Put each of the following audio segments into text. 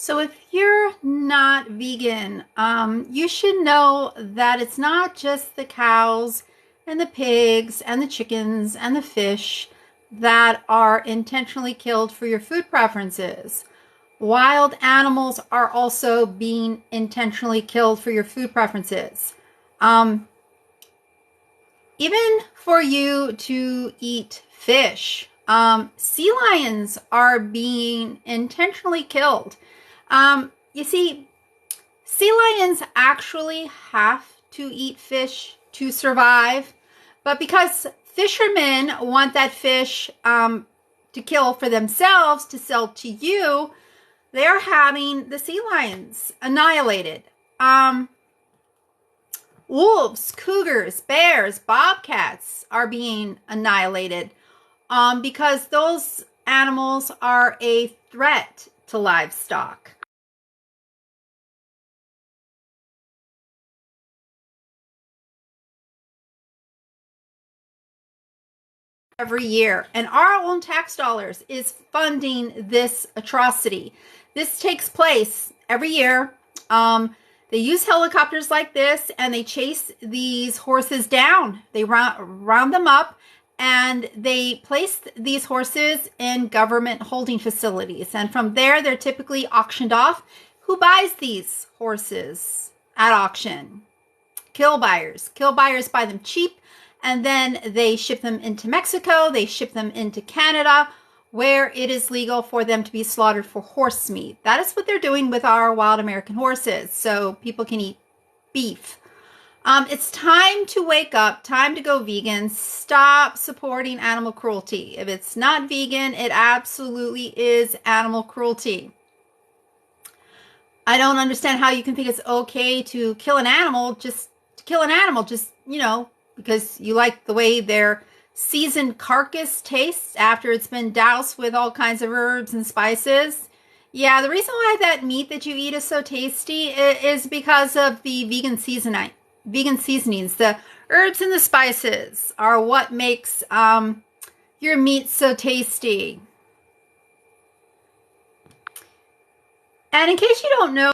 So if you're not vegan, you should know that it's not just the cows and the pigs and the chickens and the fish that are intentionally killed for your food preferences. Wild animals are also being intentionally killed for your food preferences. Um, Even for you to eat fish, sea lions are being intentionally killed. You see, sea lions actually have to eat fish to survive, but because fishermen want that fish to kill for themselves to sell to you, they're having the sea lions annihilated. Wolves, cougars, bears, bobcats are being annihilated because those animals are a threat to livestock. Every year, and our own tax dollars is funding this atrocity. This takes place every year. They use helicopters like this and they chase these horses down. They round them up and they place these horses in government holding facilities. And from there, they're typically auctioned off. Who buys these horses at auction? Kill buyers. Kill buyers buy them cheap and then they ship them into Mexico. They ship them into Canada, where it is legal for them to be slaughtered for horse meat. That is what they're doing with our wild American horses, so people can eat beef. It's time to wake up, time to go vegan. Stop supporting animal cruelty. If it's not vegan, it absolutely is animal cruelty. I don't understand how you can think it's okay to kill an animal, just because you like the way their seasoned carcass tastes after it's been doused with all kinds of herbs and spices. Yeah, the reason why that meat that you eat is so tasty is because of the vegan seasonings. The herbs and the spices are what makes your meat so tasty. And in case you don't know,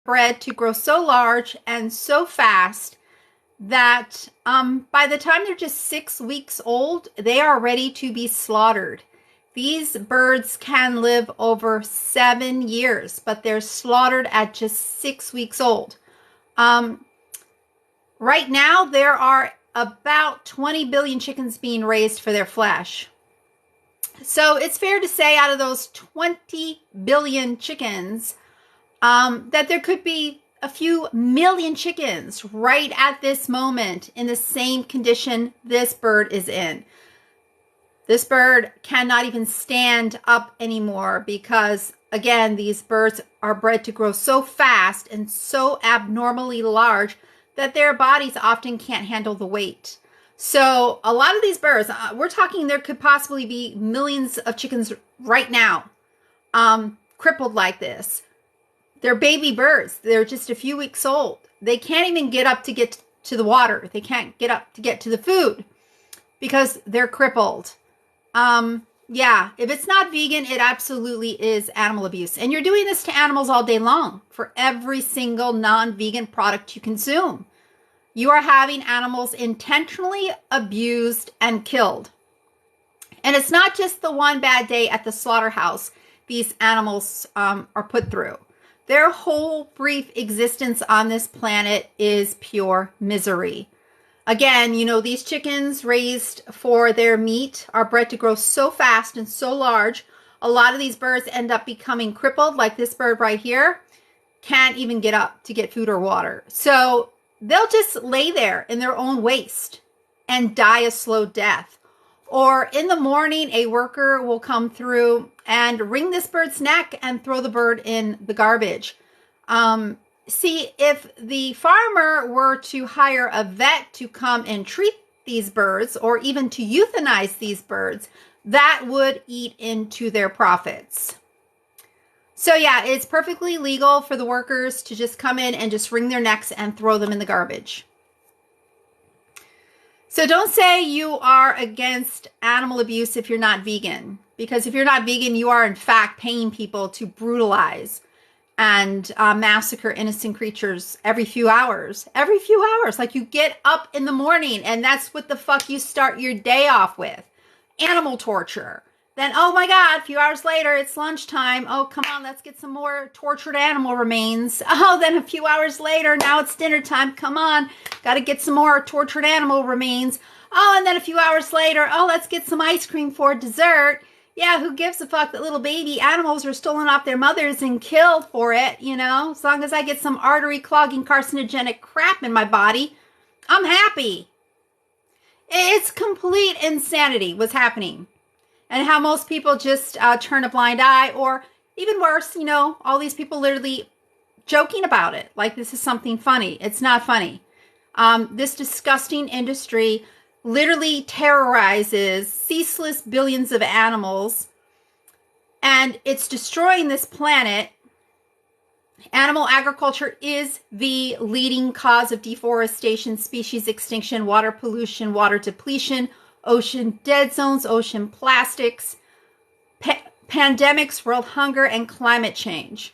bred to grow so large and so fast that by the time they're just 6 weeks old, they are ready to be slaughtered. These birds can live over 7 years, but they're slaughtered at just 6 weeks old. Right now, there are about 20 billion chickens being raised for their flesh. So it's fair to say out of those 20 billion chickens, that there could be a few million chickens right at this moment in the same condition this bird is in. This bird cannot even stand up anymore because, again, these birds are bred to grow so fast and so abnormally large that their bodies often can't handle the weight. So a lot of these birds, we're talking there could possibly be millions of chickens right now, crippled like this. They're baby birds. They're just a few weeks old. They can't even get up to get to the water. They can't get up to get to the food because they're crippled. Yeah, if it's not vegan, it absolutely is animal abuse. And you're doing this to animals all day long for every single non-vegan product you consume. You are having animals intentionally abused and killed. And it's not just the one bad day at the slaughterhouse these animals are put through. Their whole brief existence on this planet is pure misery. Again, these chickens raised for their meat are bred to grow so fast and so large. A lot of these birds end up becoming crippled, like this bird right here, can't even get up to get food or water. So they'll just lay there in their own waste and die a slow death. Or in the morning, a worker will come through and wring this bird's neck and throw the bird in the garbage. See, if the farmer were to hire a vet to come and treat these birds or even to euthanize these birds, that would eat into their profits. So yeah, it's perfectly legal for the workers to just come in and just wring their necks and throw them in the garbage. So don't say you are against animal abuse if you're not vegan, because if you're not vegan, you are in fact paying people to brutalize and massacre innocent creatures every few hours. Every few hours. Like, you get up in the morning and that's what the fuck you start your day off with. Animal torture. Then, oh my God, a few hours later, it's lunchtime. Oh, come on, let's get some more tortured animal remains. Oh, then a few hours later, now it's dinner time. Come on, got to get some more tortured animal remains. Oh, and then a few hours later, oh, let's get some ice cream for dessert. Yeah, who gives a fuck that little baby animals were stolen off their mothers and killed for it, you know? As long as I get some artery clogging carcinogenic crap in my body, I'm happy. It's complete insanity what's happening. And how most people just turn a blind eye, or even worse, you know, all these people literally joking about it. Like this is something funny. It's not funny. This disgusting industry literally terrorizes ceaseless billions of animals, and it's destroying this planet. Animal agriculture is the leading cause of deforestation, species extinction, water pollution, water depletion, ocean dead zones, ocean plastics, pandemics, world hunger, and climate change.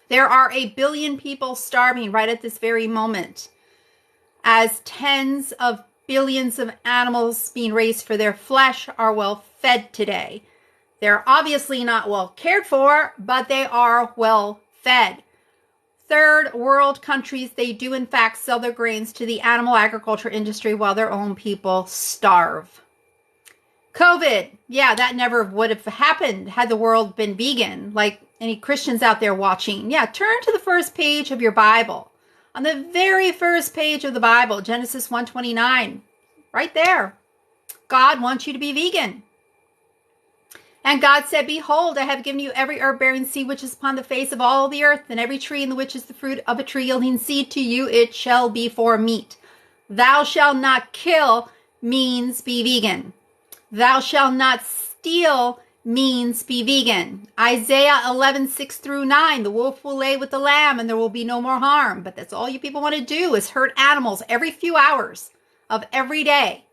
There are 1 billion people starving right at this very moment, as tens of billions of animals being raised for their flesh are well fed today. They're obviously not well cared for, but they are well fed. Third world countries, they do in fact sell their grains to the animal agriculture industry while their own people starve. COVID, yeah, that never would have happened had the world been vegan. Like any Christians out there watching, yeah, turn to the first page of your Bible. On the very first page of the Bible, Genesis 1:29, right there. God wants you to be vegan. And God said, behold, I have given you every herb-bearing seed which is upon the face of all the earth, and every tree in the which is the fruit of a tree yielding seed to you, it shall be for meat. Thou shalt not kill means be vegan. Thou shalt not steal means be vegan. Isaiah 11:6-9, the wolf will lay with the lamb and there will be no more harm. But that's all you people want to do is hurt animals every few hours of every day.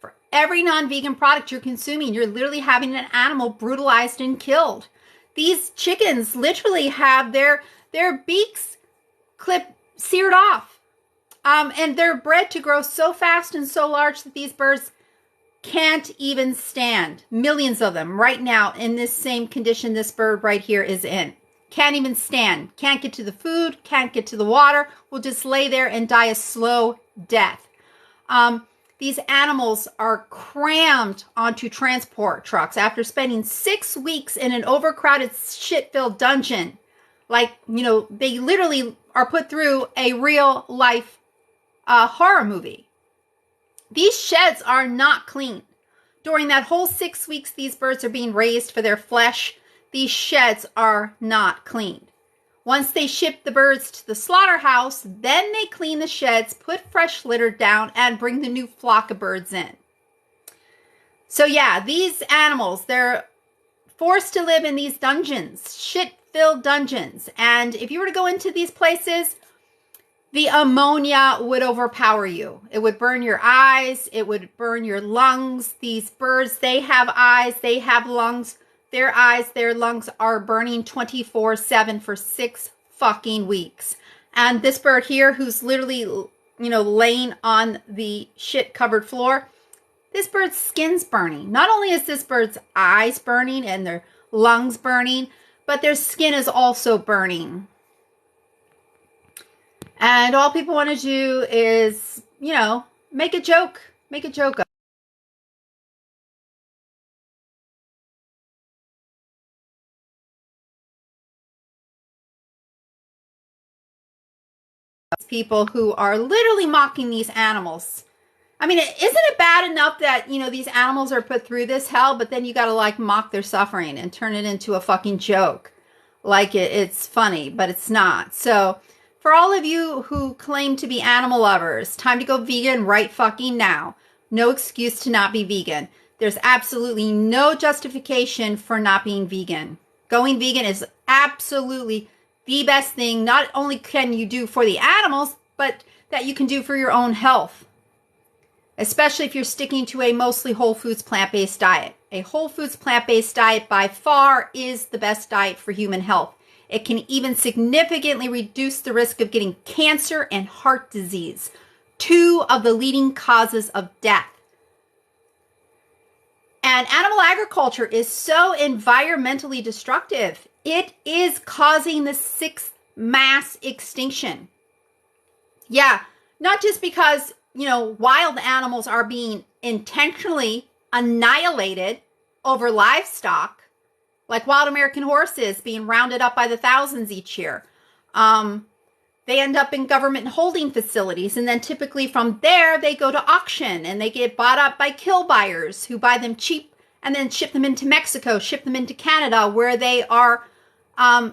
For every non-vegan product you're consuming, you're literally having an animal brutalized and killed. These chickens literally have their beaks seared off. And they're bred to grow so fast and so large that these birds can't even stand. Millions of them right now in this same condition this bird right here is in. Can't even stand. Can't get to the food. Can't get to the water. Will just lay there and die a slow death. These animals are crammed onto transport trucks after spending 6 weeks in an overcrowded, shit-filled dungeon. Like, you know, they literally are put through a real-life horror movie. These sheds are not clean. During that whole 6 weeks these birds are being raised for their flesh, these sheds are not cleaned. Once they ship the birds to the slaughterhouse, then they clean the sheds, put fresh litter down, and bring the new flock of birds in. So yeah, these animals, they're forced to live in these dungeons, shit-filled dungeons. And if you were to go into these places, the ammonia would overpower you. It would burn your eyes. It would burn your lungs. These birds, they have eyes. They have lungs. Their eyes, their lungs are burning 24/7 for 6 fucking weeks. And this bird here, who's literally, you know, laying on the shit-covered floor, this bird's skin's burning. Not only is this bird's eyes burning and their lungs burning, but their skin is also burning. And all people want to do is, you know, make a joke of. People who are literally mocking these animals. I mean, isn't it bad enough that, you know, these animals are put through this hell, but then you got to like mock their suffering and turn it into a fucking joke. Like it's funny, but it's not. So for all of you who claim to be animal lovers, time to go vegan right fucking now. No excuse to not be vegan. There's absolutely no justification for not being vegan. Going vegan is absolutely the best thing not only can you do for the animals, but that you can do for your own health. especially if you're sticking to a mostly whole foods plant-based diet. A whole foods plant-based diet by far is the best diet for human health. It can even significantly reduce the risk of getting cancer and heart disease, 2 of the leading causes of death. And animal agriculture is so environmentally destructive. It is causing the 6th mass extinction. Yeah, not just because, wild animals are being intentionally annihilated over livestock, like wild American horses being rounded up by the thousands each year. They end up in government holding facilities, and then typically from there they go to auction and they get bought up by kill buyers who buy them cheap and then ship them into Mexico, ship them into Canada, where they are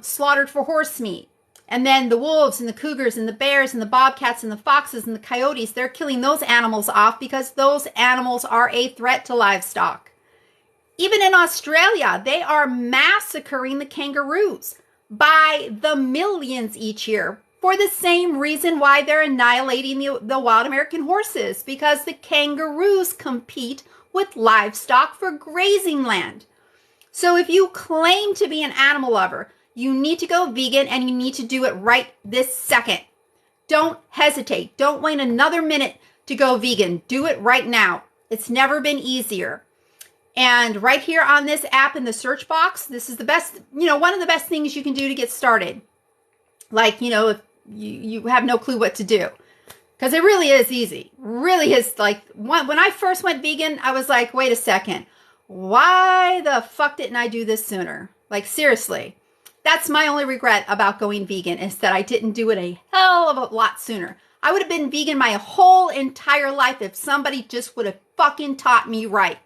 slaughtered for horse meat. And then the wolves and the cougars and the bears and the bobcats and the foxes and the coyotes, they're killing those animals off because those animals are a threat to livestock. Even in Australia, they are massacring the kangaroos by the millions each year for the same reason why they're annihilating the wild American horses, because the kangaroos compete with livestock for grazing land. So if you claim to be an animal lover, you need to go vegan, and you need to do it right this second. Don't hesitate. Don't wait another minute to go vegan. Do it right now. It's never been easier. And right here on this app in the search box, this is the best, one of the best things you can do to get started. Like, if you have no clue what to do. Because it really is easy. Really is. Like, when I first went vegan, I was like, wait a second. Why the fuck didn't I do this sooner? Like, seriously. That's my only regret about going vegan, is that I didn't do it a hell of a lot sooner. I would have been vegan my whole entire life if somebody just would have fucking taught me right.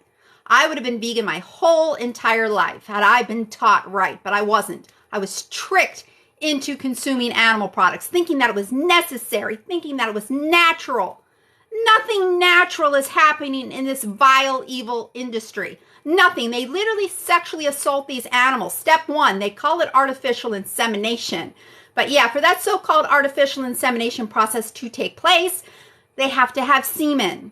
I would have been vegan my whole entire life had I been taught right, but I wasn't. I was tricked into consuming animal products, thinking that it was necessary, thinking that it was natural. Nothing natural is happening in this vile, evil industry. Nothing. They literally sexually assault these animals. Step 1, they call it artificial insemination. But yeah, for that so-called artificial insemination process to take place, they have to have semen.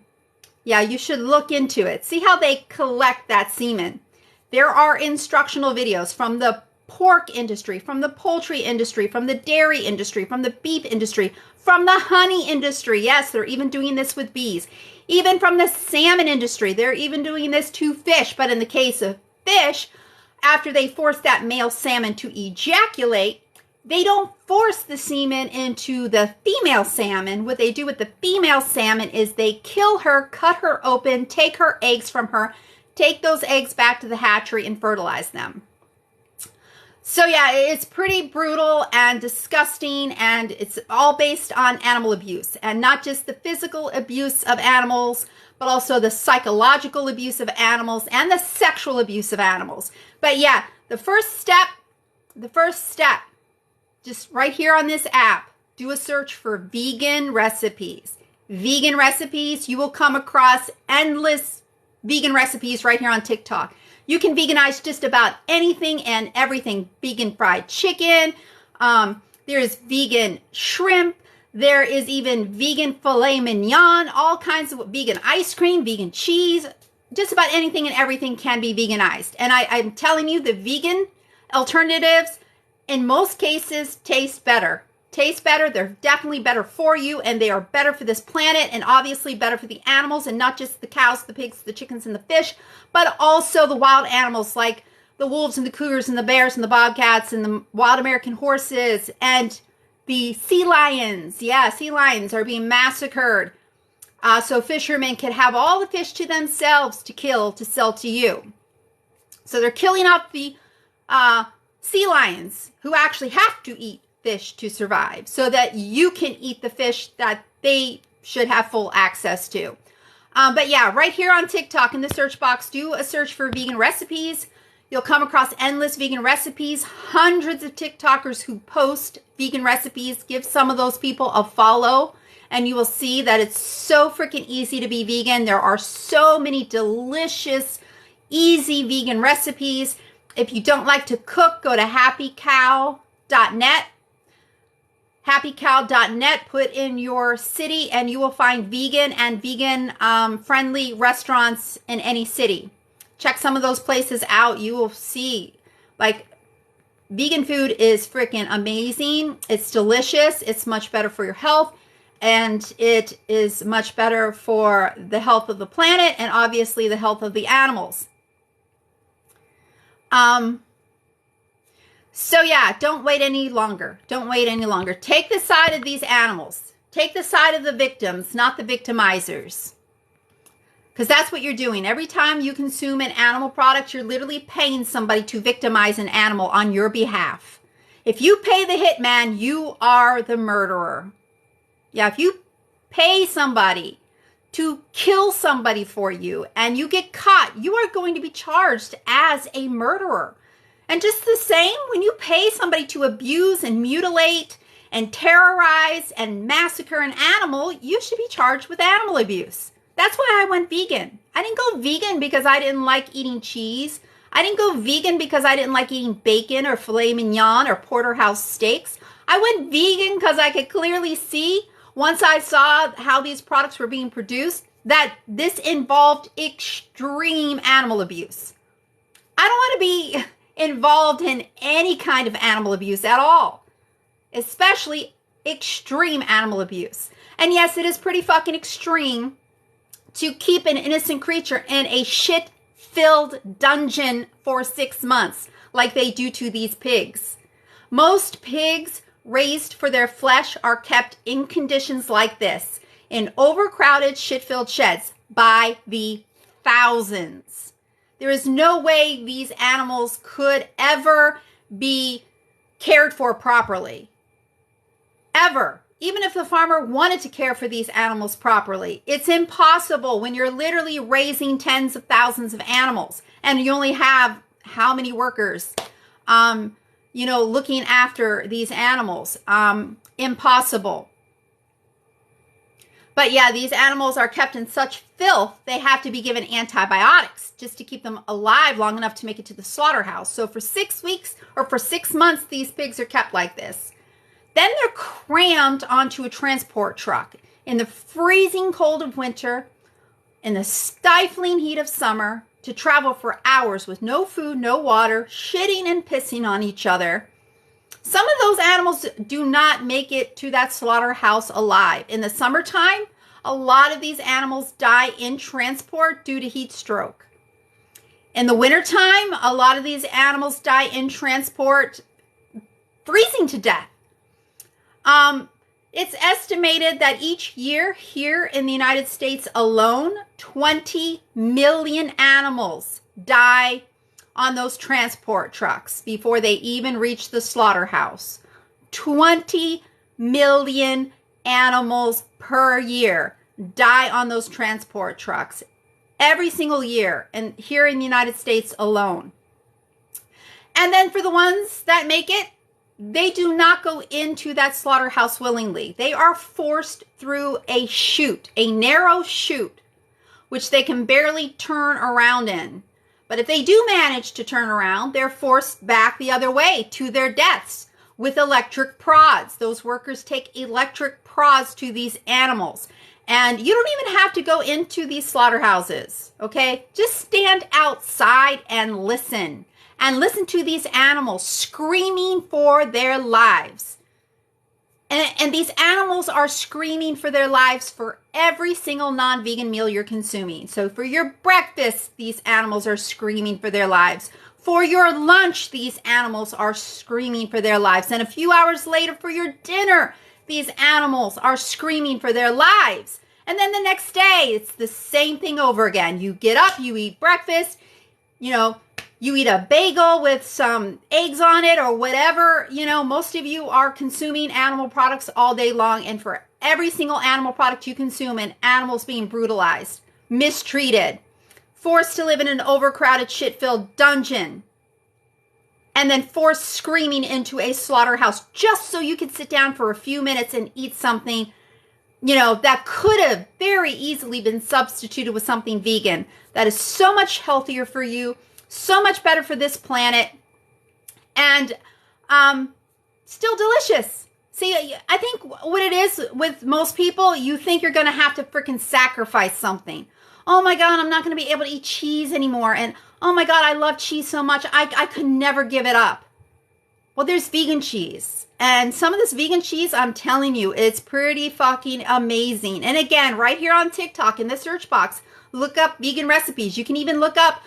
Yeah, you should look into it. See how they collect that semen. There are instructional videos from the pork industry, from the poultry industry, from the dairy industry, from the beef industry, from the honey industry. Yes, they're even doing this with bees. Even from the salmon industry, they're even doing this to fish. But in the case of fish, after they force that male salmon to ejaculate, they don't force the semen into the female salmon. What they do with the female salmon is they kill her, cut her open, take her eggs from her, take those eggs back to the hatchery and fertilize them. So yeah, it's pretty brutal and disgusting, and it's all based on animal abuse, and not just the physical abuse of animals, but also the psychological abuse of animals and the sexual abuse of animals. But yeah, the first step, just right here on this app, do a search for vegan recipes. Vegan recipes, you will come across endless vegan recipes right here on TikTok. You can veganize just about anything and everything. Vegan fried chicken. There's vegan shrimp. There is even vegan filet mignon. All kinds of vegan ice cream, vegan cheese. Just about anything and everything can be veganized. And I'm telling you, the vegan alternatives, in most cases, taste better. They're definitely better for you, and they are better for this planet, and obviously better for the animals, and not just the cows, the pigs, the chickens, and the fish, but also the wild animals like the wolves and the cougars and the bears and the bobcats and the wild American horses and the sea lions. Yeah, sea lions are being massacred. So fishermen can have all the fish to themselves to kill, to sell to you. So they're killing off the sea lions who actually have to eat fish to survive, so that you can eat the fish that they should have full access to. But yeah, right here on TikTok in the search box, do a search for vegan recipes. You'll come across endless vegan recipes, hundreds of TikTokers who post vegan recipes. Give some of those people a follow, and you will see that it's so freaking easy to be vegan. There are so many delicious, easy vegan recipes. If you don't like to cook, go to happycow.net. happycow.net, put in your city, and you will find vegan and vegan friendly restaurants in any city. Check some of those places out. You will see, like, vegan food is freaking amazing. It's delicious. It's much better for your health. And it is much better for the health of the planet and obviously the health of the animals. So yeah, don't wait any longer. Don't wait any longer. Take the side of these animals. Take the side of the victims, not the victimizers. Because that's what you're doing. Every time you consume an animal product, you're literally paying somebody to victimize an animal on your behalf. If you pay the hitman, you are the murderer. Yeah, if you pay somebody to kill somebody for you and you get caught, you are going to be charged as a murderer. And just the same, when you pay somebody to abuse and mutilate and terrorize and massacre an animal, you should be charged with animal abuse. That's why I went vegan. I didn't go vegan because I didn't like eating cheese. I didn't go vegan because I didn't like eating bacon or filet mignon or porterhouse steaks. I went vegan because I could clearly see, once I saw how these products were being produced, that this involved extreme animal abuse. I don't want to be involved in any kind of animal abuse at all, especially extreme animal abuse. And yes, it is pretty fucking extreme to keep an innocent creature in a shit-filled dungeon for 6 months like they do to these pigs. Most pigs raised for their flesh are kept in conditions like this, in overcrowded, shit-filled sheds by the thousands. There is no way these animals could ever be cared for properly. Ever. Even if the farmer wanted to care for these animals properly, it's impossible when you're literally raising tens of thousands of animals and you only have how many workers, looking after these animals. Impossible. But yeah, these animals are kept in such filth, they have to be given antibiotics just to keep them alive long enough to make it to the slaughterhouse. So for 6 weeks or for 6 months, these pigs are kept like this. Then they're crammed onto a transport truck in the freezing cold of winter, in the stifling heat of summer, to travel for hours with no food, no water, shitting and pissing on each other. Some of those animals do not make it to that slaughterhouse alive. In the summertime, a lot of these animals die in transport due to heat stroke. In the wintertime, a lot of these animals die in transport freezing to death. It's estimated that each year here in the United States alone, 20 million animals die on those transport trucks before they even reach the slaughterhouse. 20 million animals per year die on those transport trucks every single year, and here in the United States alone. And then for the ones that make it, they do not go into that slaughterhouse willingly. They are forced through a chute, a narrow chute, which they can barely turn around in. But if they do manage to turn around, they're forced back the other way to their deaths with electric prods. Those workers take electric prods to these animals. And you don't even have to go into these slaughterhouses, okay? Just stand outside and listen. And listen to these animals screaming for their lives. And these animals are screaming for their lives for every single non-vegan meal you're consuming. So for your breakfast, these animals are screaming for their lives. For your lunch, these animals are screaming for their lives. And a few hours later for your dinner, these animals are screaming for their lives. And then the next day, it's the same thing over again. You get up, you eat breakfast, you eat a bagel with some eggs on it or whatever. Most of you are consuming animal products all day long. And for every single animal product you consume, an animal's being brutalized, mistreated, forced to live in an overcrowded, shit-filled dungeon, and then forced screaming into a slaughterhouse just so you could sit down for a few minutes and eat something, that could have very easily been substituted with something vegan that is so much healthier for you, so much better for this planet, and still delicious. See, I think what it is with most people, you think you're going to have to freaking sacrifice something. Oh my God, I'm not going to be able to eat cheese anymore. And oh my God, I love cheese so much. I could never give it up. Well, there's vegan cheese. And some of this vegan cheese, I'm telling you, it's pretty fucking amazing. And again, right here on TikTok in the search box, look up vegan recipes. You can even look up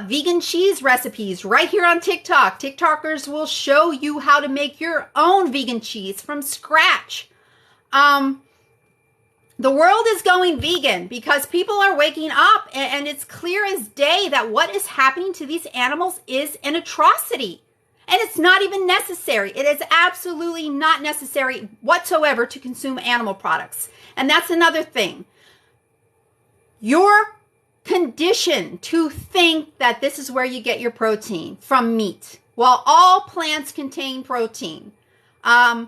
vegan cheese recipes right here on TikTok. TikTokers will show you how to make your own vegan cheese from scratch. The world is going vegan because people are waking up, and it's clear as day that what is happening to these animals is an atrocity. And it's not even necessary. It is absolutely not necessary whatsoever to consume animal products. And that's another thing. You're conditioned to think that this is where you get your protein, from meat. While all plants contain protein. And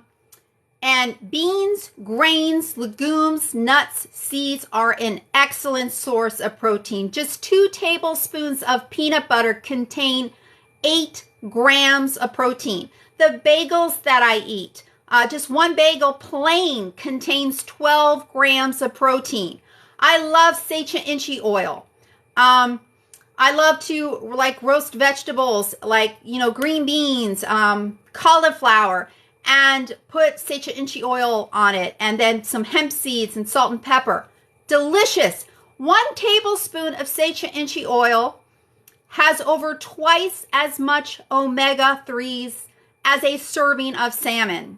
beans, grains, legumes, nuts, seeds are an excellent source of protein. Just 2 tablespoons of peanut butter contain 8 grams of protein. The bagels that I eat, just one bagel plain contains 12 grams of protein. I love seitan inchi oil. I love to like roast vegetables like, green beans, cauliflower, and put seitan inchi oil on it, and then some hemp seeds and salt and pepper. Delicious. 1 tablespoon of seitan inchi oil has over twice as much omega-3s as a serving of salmon.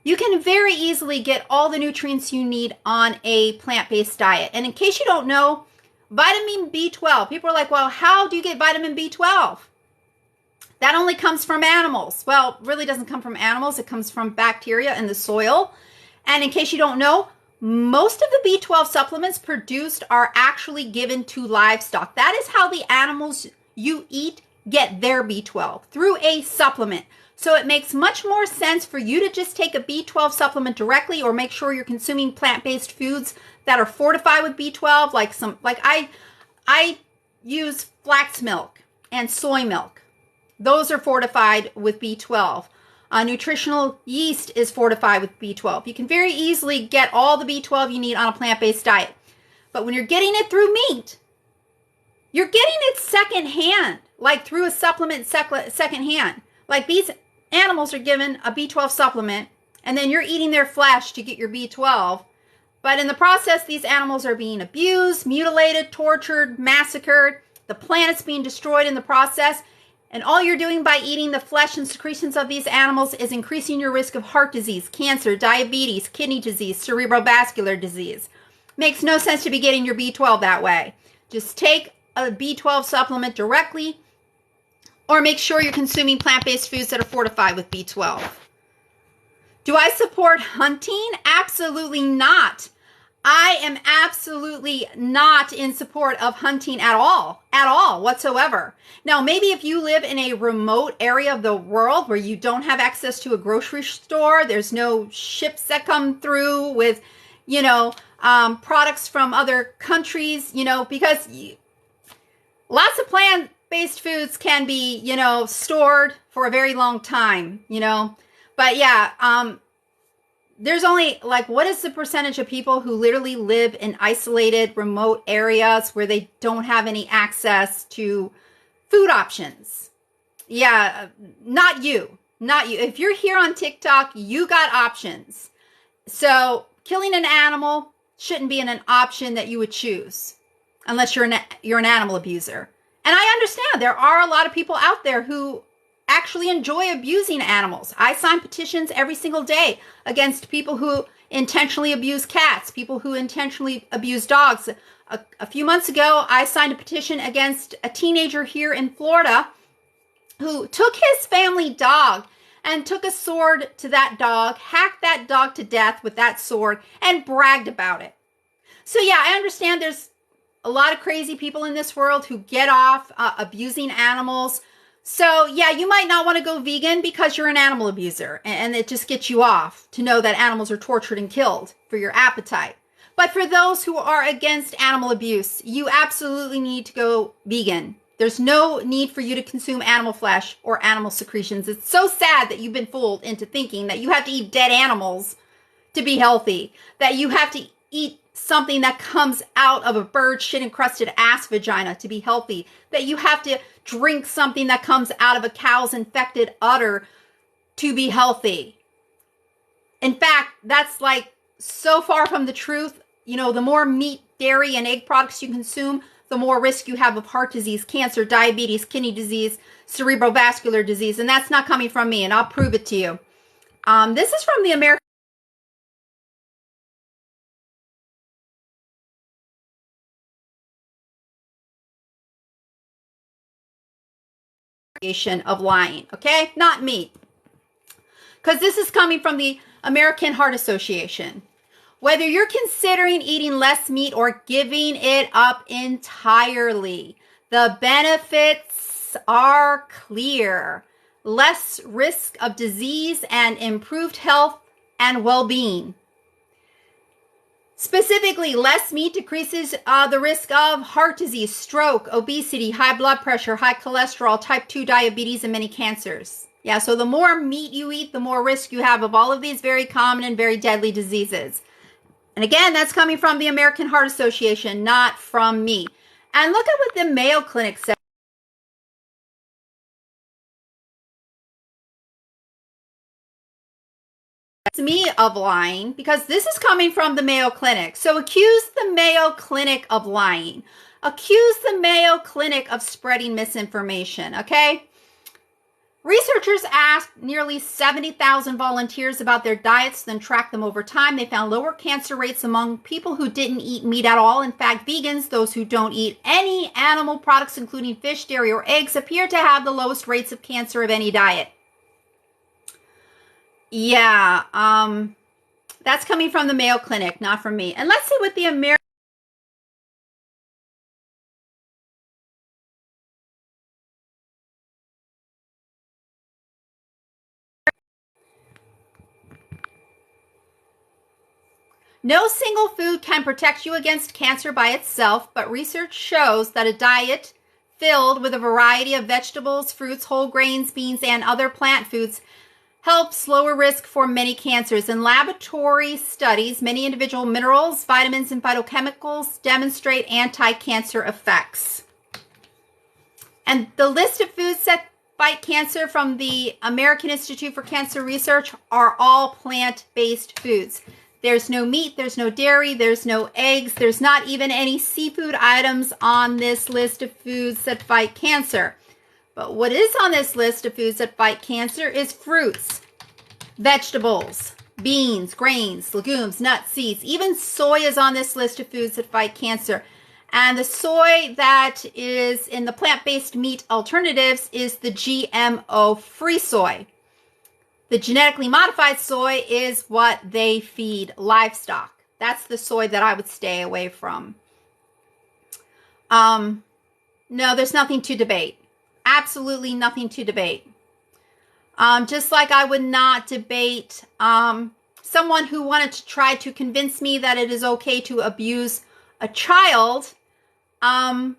You can very easily get all the nutrients you need on a plant-based diet. And in case you don't know, vitamin B12. People are like, well, how do you get vitamin B12? That only comes from animals. Well, it really doesn't come from animals. It comes from bacteria in the soil. And in case you don't know, most of the B12 supplements produced are actually given to livestock. That is how the animals you eat get their B12, through a supplement. So it makes much more sense for you to just take a B12 supplement directly, or make sure you're consuming plant-based foods that are fortified with B12, like I use flax milk and soy milk. Those are fortified with B12. Nutritional yeast is fortified with B12. You can very easily get all the B12 you need on a plant-based diet. But when you're getting it through meat, you're getting it secondhand, like through a supplement secondhand. Like these animals are given a B12 supplement, and then you're eating their flesh to get your B12. But in the process, these animals are being abused, mutilated, tortured, massacred. The planet's being destroyed in the process. And all you're doing by eating the flesh and secretions of these animals is increasing your risk of heart disease, cancer, diabetes, kidney disease, cerebrovascular disease. Makes no sense to be getting your B12 that way. Just take a B12 supplement directly, or make sure you're consuming plant-based foods that are fortified with B12. Do I support hunting? Absolutely not. I am absolutely not in support of hunting at all whatsoever. Now, maybe if you live in a remote area of the world where you don't have access to a grocery store, there's no ships that come through with, products from other countries, because lots of plant-based foods can be, stored for a very long time, But yeah, there's only, what is the percentage of people who literally live in isolated, remote areas where they don't have any access to food options? Yeah, not you. If you're here on TikTok, you got options. So killing an animal shouldn't be an option that you would choose unless you're an animal abuser. And I understand there are a lot of people out there who actually enjoy abusing animals. I sign petitions every single day against people who intentionally abuse cats, people who intentionally abuse dogs. A few months ago, I signed a petition against a teenager here in Florida who took his family dog and took a sword to that dog, hacked that dog to death with that sword, and bragged about it. So yeah, I understand there's a lot of crazy people in this world who get off abusing animals. So yeah, you might not want to go vegan because you're an animal abuser, and it just gets you off to know that animals are tortured and killed for your appetite. But for those who are against animal abuse, you absolutely need to go vegan. There's no need for you to consume animal flesh or animal secretions. It's so sad that you've been fooled into thinking that you have to eat dead animals to be healthy, that you have to eat something that comes out of a bird shit encrusted ass vagina to be healthy, that you have to drink something that comes out of a cow's infected udder to be healthy. In fact, that's like so far from the truth. You know, the more meat, dairy, and egg products you consume, the more risk you have of heart disease, cancer, diabetes, kidney disease, cerebrovascular disease. And that's not coming from me, and I'll prove it to you. This is from the American Association of Lying, okay? Not me. Because this is coming from the American Heart Association. Whether you're considering eating less meat or giving it up entirely, the benefits are clear. Less risk of disease and improved health and well-being. Specifically, less meat decreases the risk of heart disease, stroke, obesity, high blood pressure, high cholesterol, type 2 diabetes, and many cancers. Yeah, so the more meat you eat, the more risk you have of all of these very common and very deadly diseases. And again, that's coming from the American Heart Association, not from me. And look at what the Mayo Clinic said. Me of lying, because this is coming from the Mayo Clinic. So accuse the Mayo Clinic of lying. Accuse the Mayo Clinic of spreading misinformation, okay? Researchers asked nearly 70,000 volunteers about their diets, then tracked them over time. They found lower cancer rates among people who didn't eat meat at all. In fact, vegans, those who don't eat any animal products, including fish, dairy, or eggs, appear to have the lowest rates of cancer of any diet. Yeah, that's coming from the Mayo Clinic, not from me. And let's see what the American No single food can protect you against cancer by itself, but research shows that a diet filled with a variety of vegetables, fruits, whole grains, beans, and other plant foods helps lower risk for many cancers. In laboratory studies, many individual minerals, vitamins, and phytochemicals demonstrate anti-cancer effects. And the list of foods that fight cancer from the American Institute for Cancer Research are all plant-based foods. There's no meat, there's no dairy, there's no eggs, there's not even any seafood items on this list of foods that fight cancer. But what is on this list of foods that fight cancer is fruits, vegetables, beans, grains, legumes, nuts, seeds. Even soy is on this list of foods that fight cancer. And the soy that is in the plant-based meat alternatives is the GMO-free soy. The genetically modified soy is what they feed livestock. That's the soy that I would stay away from. No, there's nothing to debate. Absolutely nothing to debate. Just like I would not debate someone who wanted to try to convince me that it is okay to abuse a child. I'm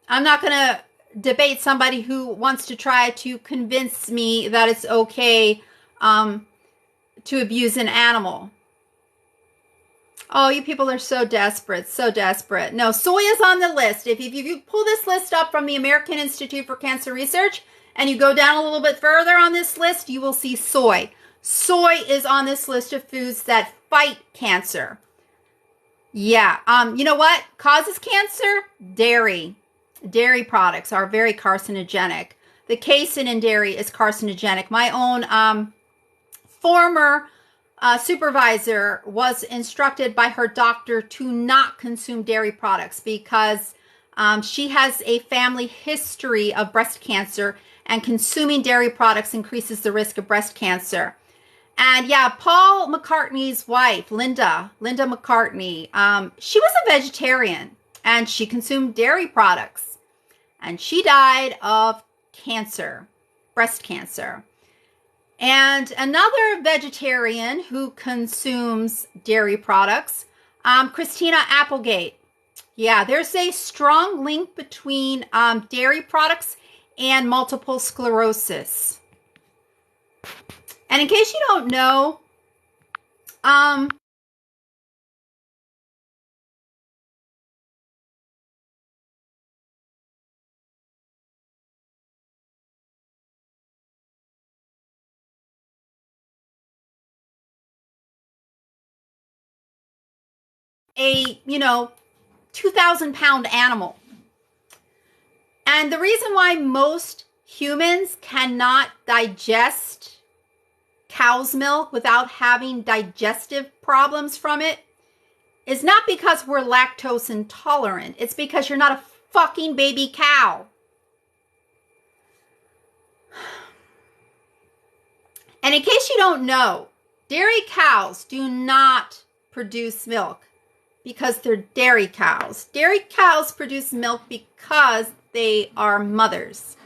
not going to debate somebody who wants to try to convince me that it's okay to abuse an animal. Oh, you people are so desperate, so desperate. No, soy is on the list. If you pull this list up from the American Institute for Cancer Research and you go down a little bit further on this list, you will see soy. Soy is on this list of foods that fight cancer. Yeah, you know what causes cancer? Dairy. Dairy products are very carcinogenic. The casein in dairy is carcinogenic. My own former supervisor was instructed by her doctor to not consume dairy products because she has a family history of breast cancer, and consuming dairy products increases the risk of breast cancer. And yeah, Paul McCartney's wife, Linda McCartney, she was a vegetarian and she consumed dairy products, and she died of cancer, breast cancer. And another vegetarian who consumes dairy products, Christina Applegate. Yeah, there's a strong link between dairy products and multiple sclerosis. And in case you don't know, a, 2,000-pound animal. And the reason why most humans cannot digest cow's milk without having digestive problems from it is not because we're lactose intolerant. It's because you're not a fucking baby cow. And in case you don't know, dairy cows do not produce milk because they're dairy cows. Dairy cows produce milk because they are mothers.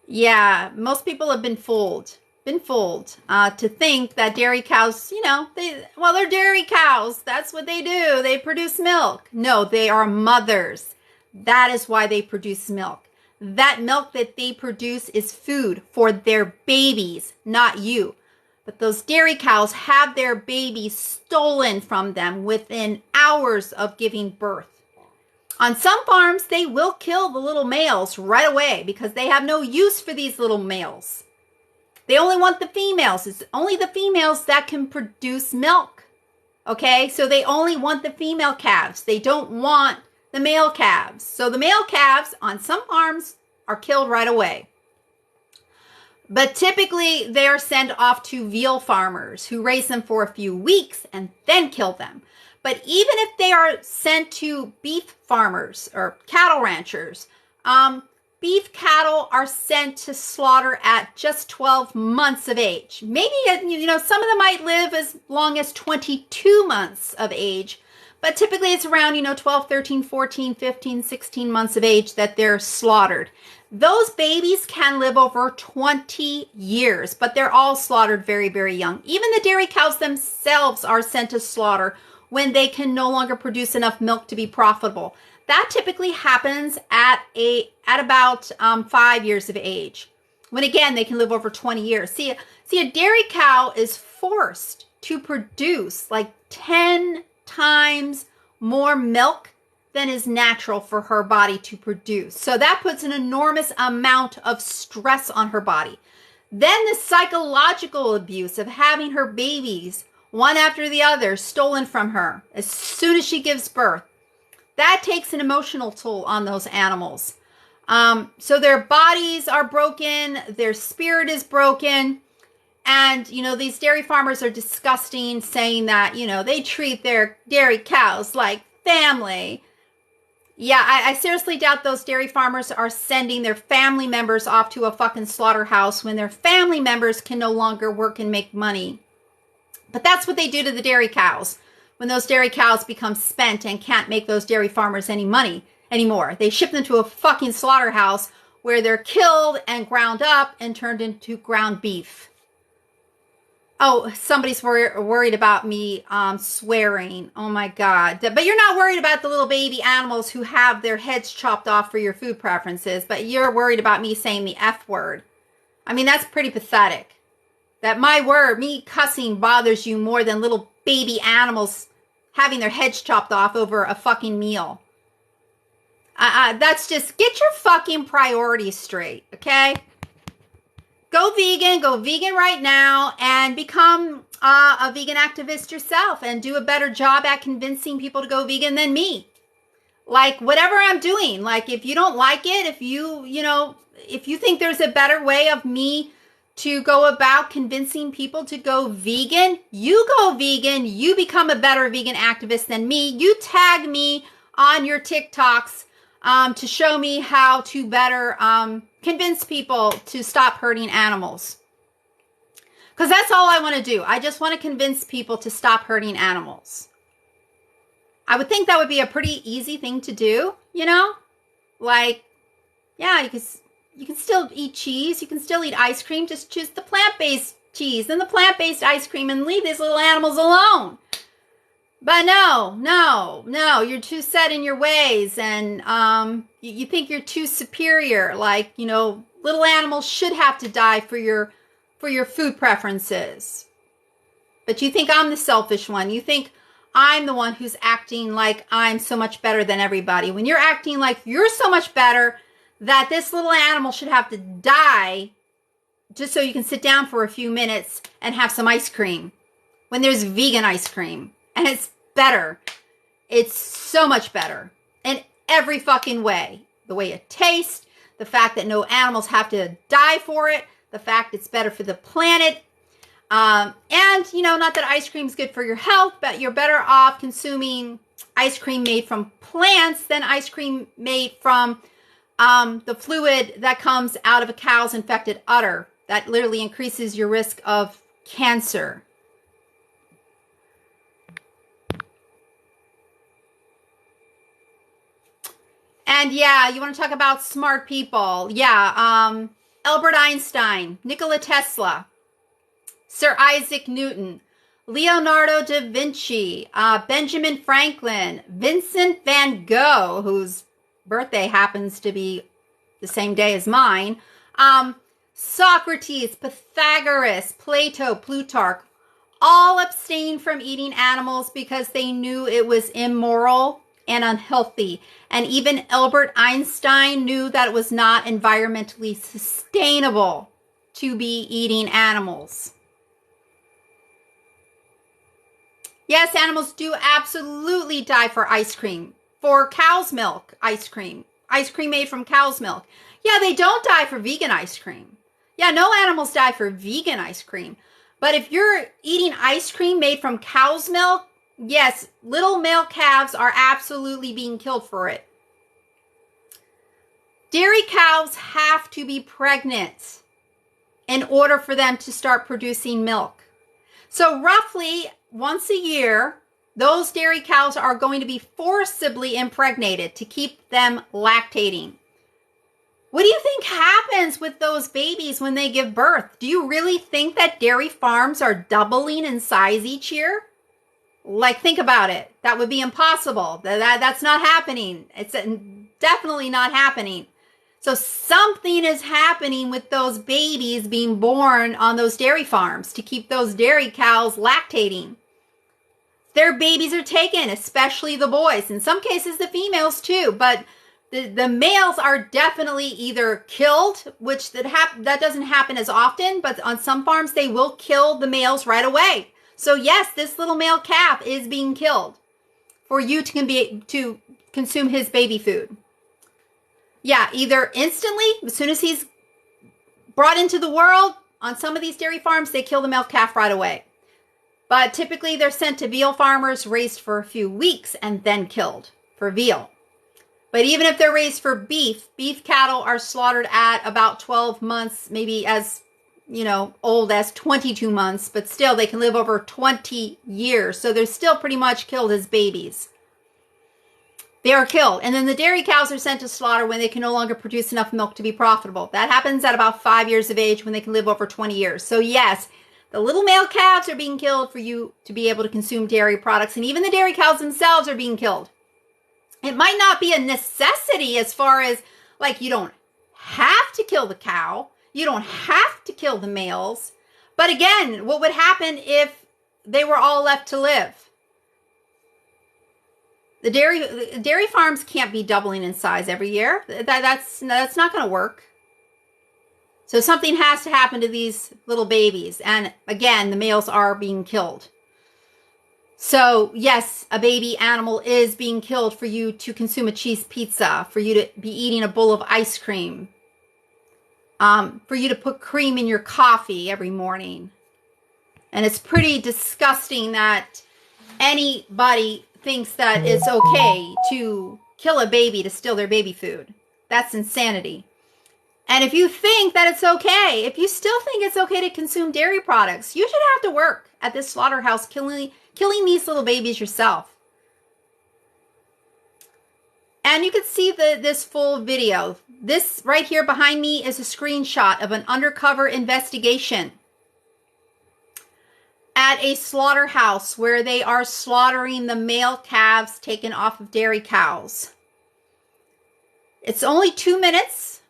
Yeah, most people have been fooled to think that dairy cows, they're dairy cows. That's what they do. They produce milk. No, they are mothers. That is why they produce milk. That milk that they produce is food for their babies, not you. But those dairy cows have their babies stolen from them within hours of giving birth. On some farms, they will kill the little males right away because they have no use for these little males. They only want the females. It's only the females that can produce milk. Okay, so they only want the female calves. They don't want the male calves. So the male calves on some farms are killed right away. But typically they are sent off to veal farmers who raise them for a few weeks and then kill them. But even if they are sent to beef farmers or cattle ranchers, beef cattle are sent to slaughter at just 12 months of age. Maybe, some of them might live as long as 22 months of age. But typically it's around, 12, 13, 14, 15, 16 months of age that they're slaughtered. Those babies can live over 20 years, but they're all slaughtered very, very young. Even the dairy cows themselves are sent to slaughter when they can no longer produce enough milk to be profitable. That typically happens at about 5 years of age, when again they can live over 20 years. See, a dairy cow is forced to produce like 10 times more milk than is natural for her body to produce. So that puts an enormous amount of stress on her body. Then the psychological abuse of having her babies, one after the other, stolen from her as soon as she gives birth. That takes an emotional toll on those animals. So their bodies are broken, their spirit is broken. And, these dairy farmers are disgusting, saying that, they treat their dairy cows like family. Yeah, I seriously doubt those dairy farmers are sending their family members off to a fucking slaughterhouse when their family members can no longer work and make money. But that's what they do to the dairy cows. When those dairy cows become spent and can't make those dairy farmers any money anymore, they ship them to a fucking slaughterhouse where they're killed and ground up and turned into ground beef. Oh, somebody's worried about me swearing. Oh my God. But you're not worried about the little baby animals who have their heads chopped off for your food preferences, but you're worried about me saying the F word. I mean, that's pretty pathetic. That my word, me cussing, bothers you more than little baby animals having their heads chopped off over a fucking meal. That's just, get your fucking priorities straight, okay? Go vegan right now and become a vegan activist yourself and do a better job at convincing people to go vegan than me. Like, whatever I'm doing, like, if you don't like it, if you think there's a better way of me to go about convincing people to go vegan, you go vegan, you become a better vegan activist than me. You tag me on your TikToks to show me how to better convince people to stop hurting animals. Because that's all I want to do. I just want to convince people to stop hurting animals. I would think that would be a pretty easy thing to do, Like, yeah, you can still eat cheese. You can still eat ice cream. Just choose the plant-based cheese and the plant-based ice cream and leave these little animals alone. But no, you're too set in your ways, and you think you're too superior. Like, you know, little animals should have to die for your food preferences. But you think I'm the selfish one. You think I'm the one who's acting like I'm so much better than everybody. When you're acting like you're so much better that this little animal should have to die just so you can sit down for a few minutes and have some ice cream. When there's vegan ice cream. And it's better. It's so much better in every fucking way. The way it tastes, the fact that no animals have to die for it, the fact it's better for the planet. And, you know, not that ice cream is good for your health, but you're better off consuming ice cream made from plants than ice cream made from the fluid that comes out of a cow's infected udder. That literally increases your risk of cancer. And yeah, you want to talk about smart people. Yeah, Albert Einstein, Nikola Tesla, Sir Isaac Newton, Leonardo da Vinci, Benjamin Franklin, Vincent van Gogh, whose birthday happens to be the same day as mine, Socrates, Pythagoras, Plato, Plutarch, all abstained from eating animals because they knew it was immoral and unhealthy. And even Albert Einstein knew that it was not environmentally sustainable to be eating animals. Yes, animals do absolutely die for ice cream. For cow's milk ice cream. Ice cream made from cow's milk. Yeah, they don't die for vegan ice cream. Yeah, no animals die for vegan ice cream. But if you're eating ice cream made from cow's milk, yes, little male calves are absolutely being killed for it. Dairy cows have to be pregnant in order for them to start producing milk. So roughly once a year, those dairy cows are going to be forcibly impregnated to keep them lactating. What do you think happens with those babies when they give birth? Do you really think that dairy farms are doubling in size each year? Like, think about it. That would be impossible. That's not happening. It's definitely not happening. So something is happening with those babies being born on those dairy farms to keep those dairy cows lactating. Their babies are taken, especially the boys. In some cases, the females too. But the males are definitely either killed, which that doesn't happen as often. But on some farms, they will kill the males right away. So yes, this little male calf is being killed for you to consume his baby food. Yeah, either instantly, as soon as he's brought into the world, on some of these dairy farms, they kill the male calf right away. But typically they're sent to veal farmers, raised for a few weeks, and then killed for veal. But even if they're raised for beef cattle are slaughtered at about 12 months, maybe as old as 22 months, but still they can live over 20 years. So they're still pretty much killed as babies. They are killed. And then the dairy cows are sent to slaughter when they can no longer produce enough milk to be profitable. That happens at about 5 years of age when they can live over 20 years. So yes, the little male calves are being killed for you to be able to consume dairy products. And even the dairy cows themselves are being killed. It might not be a necessity as far as, like, you don't have to kill the cow. You don't have to kill the males. But again, what would happen if they were all left to live? The dairy farms can't be doubling in size every year. That's not going to work. So something has to happen to these little babies. And again, the males are being killed. So yes, a baby animal is being killed for you to consume a cheese pizza, for you to be eating a bowl of ice cream, for you to put cream in your coffee every morning. And it's pretty disgusting that anybody thinks that it's okay to kill a baby to steal their baby food. That's insanity. And if you think that it's okay, if you still think it's okay to consume dairy products, you should have to work at this slaughterhouse killing these little babies yourself. And you can see this full video. This right here behind me is a screenshot of an undercover investigation. at a slaughterhouse where they are slaughtering the male calves taken off of dairy cows. It's only 2 minutes.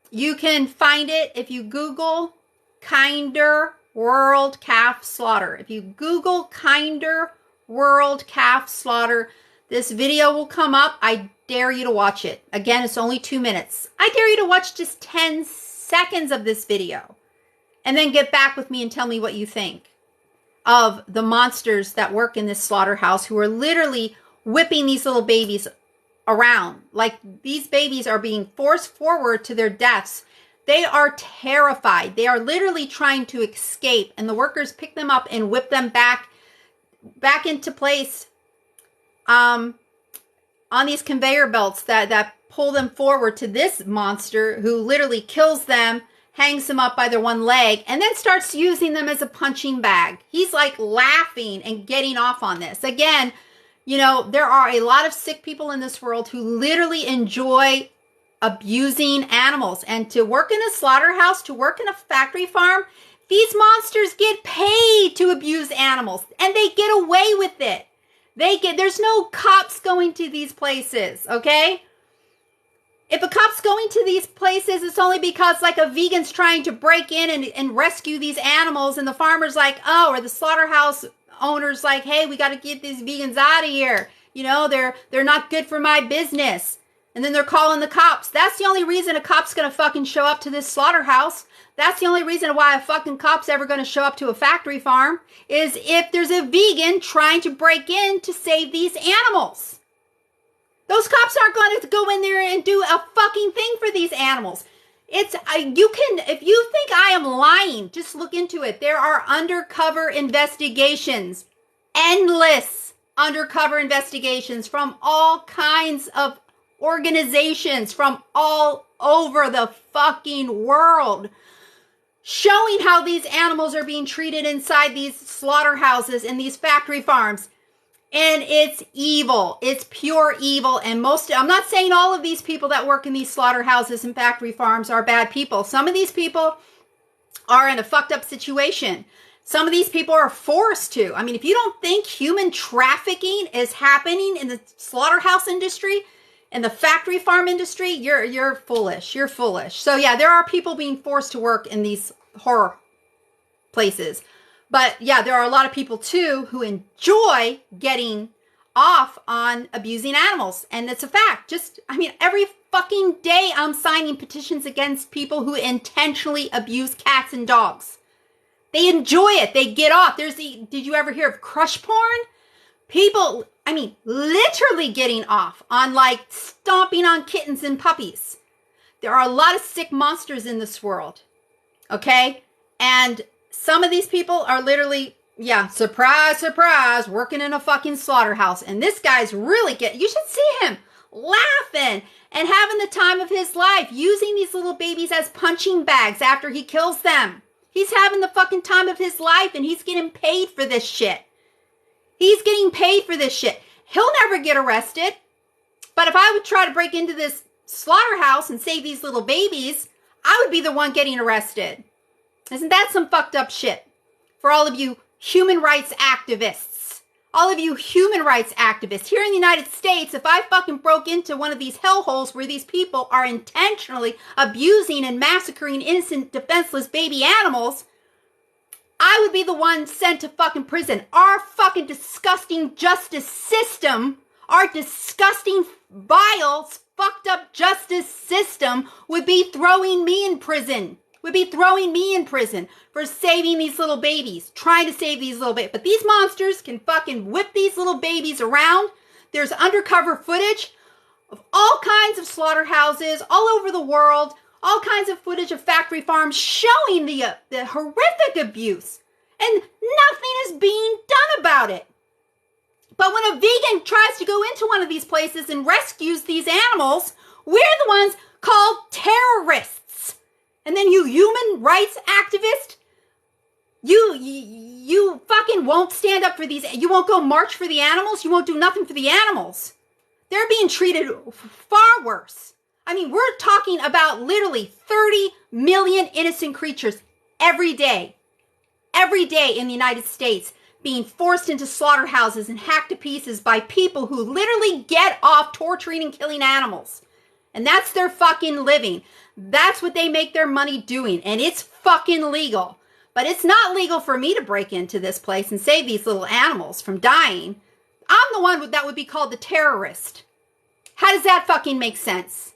You can find it if you Google Kinder World Calf Slaughter. If you Google Kinder World Calf Slaughter, this video will come up. I dare you to watch it. Again, it's only 2 minutes. I dare you to watch just 10 seconds of this video and then get back with me and tell me what you think of the monsters that work in this slaughterhouse who are literally whipping these little babies around. Like, these babies are being forced forward to their deaths. They are terrified. They are literally trying to escape, and the workers pick them up and whip them back into place on these conveyor belts that pull them forward to this monster who literally kills them, hangs them up by their one leg, and then starts using them as a punching bag. He's like laughing and getting off on this. Again, you know, there are a lot of sick people in this world who literally enjoy abusing animals. And to work in a slaughterhouse, to work in a factory farm, these monsters get paid to abuse animals, and they get away with it. There's no cops going to these places, okay? If a cop's going to these places, it's only because like a vegan's trying to break in and rescue these animals, and the farmer's like, oh, or the slaughterhouse owner's like, hey, we got to get these vegans out of here. You know, they're not good for my business. And then they're calling the cops. That's the only reason a cop's going to fucking show up to this slaughterhouse. That's the only reason why a fucking cop's ever going to show up to a factory farm, is if there's a vegan trying to break in to save these animals. Those cops aren't going to go in there and do a fucking thing for these animals. If you think I am lying, just look into it. There are undercover investigations, endless undercover investigations from all kinds of organizations from all over the fucking world, showing how these animals are being treated inside these slaughterhouses and these factory farms. And it's evil. It's pure evil. And I'm not saying all of these people that work in these slaughterhouses and factory farms are bad people. Some of these people are in a fucked up situation. Some of these people are forced to. I mean, if you don't think human trafficking is happening in the slaughterhouse industry and the factory farm industry, you're foolish. You're foolish. So yeah, there are people being forced to work in these horror places. But yeah, there are a lot of people too who enjoy getting off on abusing animals. And it's a fact. Every fucking day I'm signing petitions against people who intentionally abuse cats and dogs. They enjoy it. They get off. Did you ever hear of crush porn? People, literally getting off on like stomping on kittens and puppies. There are a lot of sick monsters in this world. Okay? And some of these people are literally, surprise, surprise, working in a fucking slaughterhouse. And this guy's really you should see him laughing and having the time of his life, using these little babies as punching bags after he kills them. He's having the fucking time of his life, and he's getting paid for this shit. He's getting paid for this shit. He'll never get arrested. But if I would try to break into this slaughterhouse and save these little babies, I would be the one getting arrested. Isn't that some fucked up shit? For all of you human rights activists. All of you human rights activists. Here in the United States, if I fucking broke into one of these hellholes where these people are intentionally abusing and massacring innocent, defenseless baby animals, I would be the one sent to fucking prison. Our fucking disgusting justice system, our disgusting, vile, fucked up justice system would be throwing me in prison. For saving these little babies, trying to save these little babies. But these monsters can fucking whip these little babies around. There's undercover footage of all kinds of slaughterhouses all over the world, all kinds of footage of factory farms showing the horrific abuse. And nothing is being done about it. But when a vegan tries to go into one of these places and rescues these animals, we're the ones called terrorists. And then you human rights activist, you fucking won't stand up for these. You won't go march for the animals. You won't do nothing for the animals. They're being treated far worse. We're talking about literally 30 million innocent creatures every day. every day in the United States being forced into slaughterhouses and hacked to pieces by people who literally get off torturing and killing animals. And that's their fucking living. That's what they make their money doing. And it's fucking legal. But it's not legal for me to break into this place and save these little animals from dying. I'm the one that would be called the terrorist. How does that fucking make sense?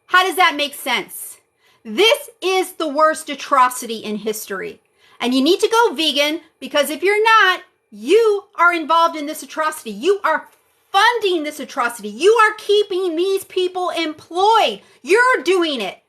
How does that make sense? This is the worst atrocity in history. And you need to go vegan, because if you're not, you are involved in this atrocity. You are funding this atrocity. You are keeping these people employed. You're doing it.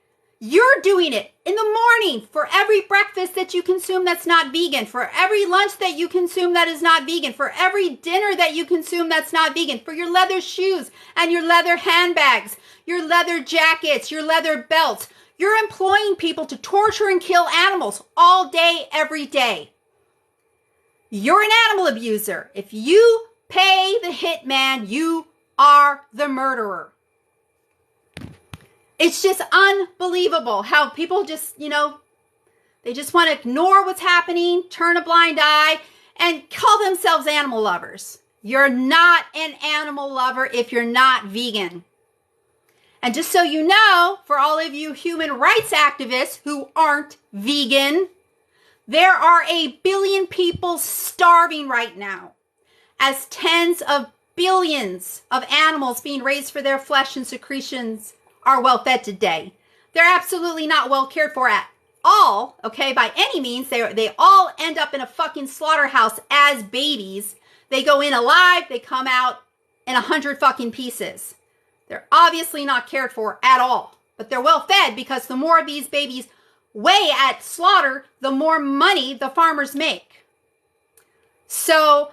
You're doing it in the morning for every breakfast that you consume that's not vegan, for every lunch that you consume that is not vegan, for every dinner that you consume that's not vegan, for your leather shoes and your leather handbags, your leather jackets, your leather belts. You're employing people to torture and kill animals all day, every day. You're an animal abuser. If you pay the hitman, you are the murderer. It's just unbelievable how people just, they just want to ignore what's happening, turn a blind eye, and call themselves animal lovers. You're not an animal lover if you're not vegan. And just so you know, for all of you human rights activists who aren't vegan, there are 1 billion people starving right now, as tens of billions of animals being raised for their flesh and secretions are well fed today. They're absolutely not well cared for at all, okay, by any means. They all end up in a fucking slaughterhouse as babies. They go in alive, they come out in 100 fucking pieces. They're obviously not cared for at all, but they're well fed, because the more of these babies weigh at slaughter, the more money the farmers make. So,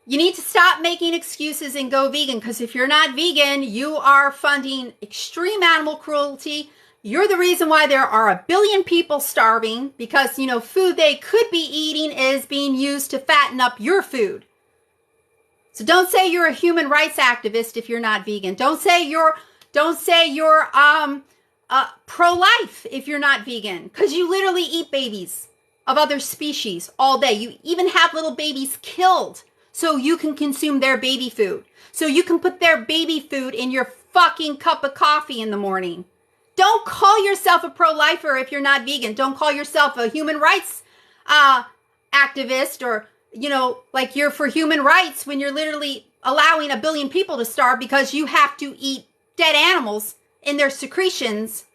you need to stop making excuses and go vegan, because if you're not vegan, you are funding extreme animal cruelty. You're the reason why there are 1 billion people starving, because, food they could be eating is being used to fatten up your food. So don't say you're a human rights activist if you're not vegan. Don't say you're pro-life if you're not vegan, because you literally eat babies of other species all day. You even have little babies killed so you can consume their baby food. So you can put their baby food in your fucking cup of coffee in the morning. Don't call yourself a pro-lifer if you're not vegan. Don't call yourself a human rights activist, or, like you're for human rights when you're literally allowing 1 billion people to starve because you have to eat dead animals in their secretions,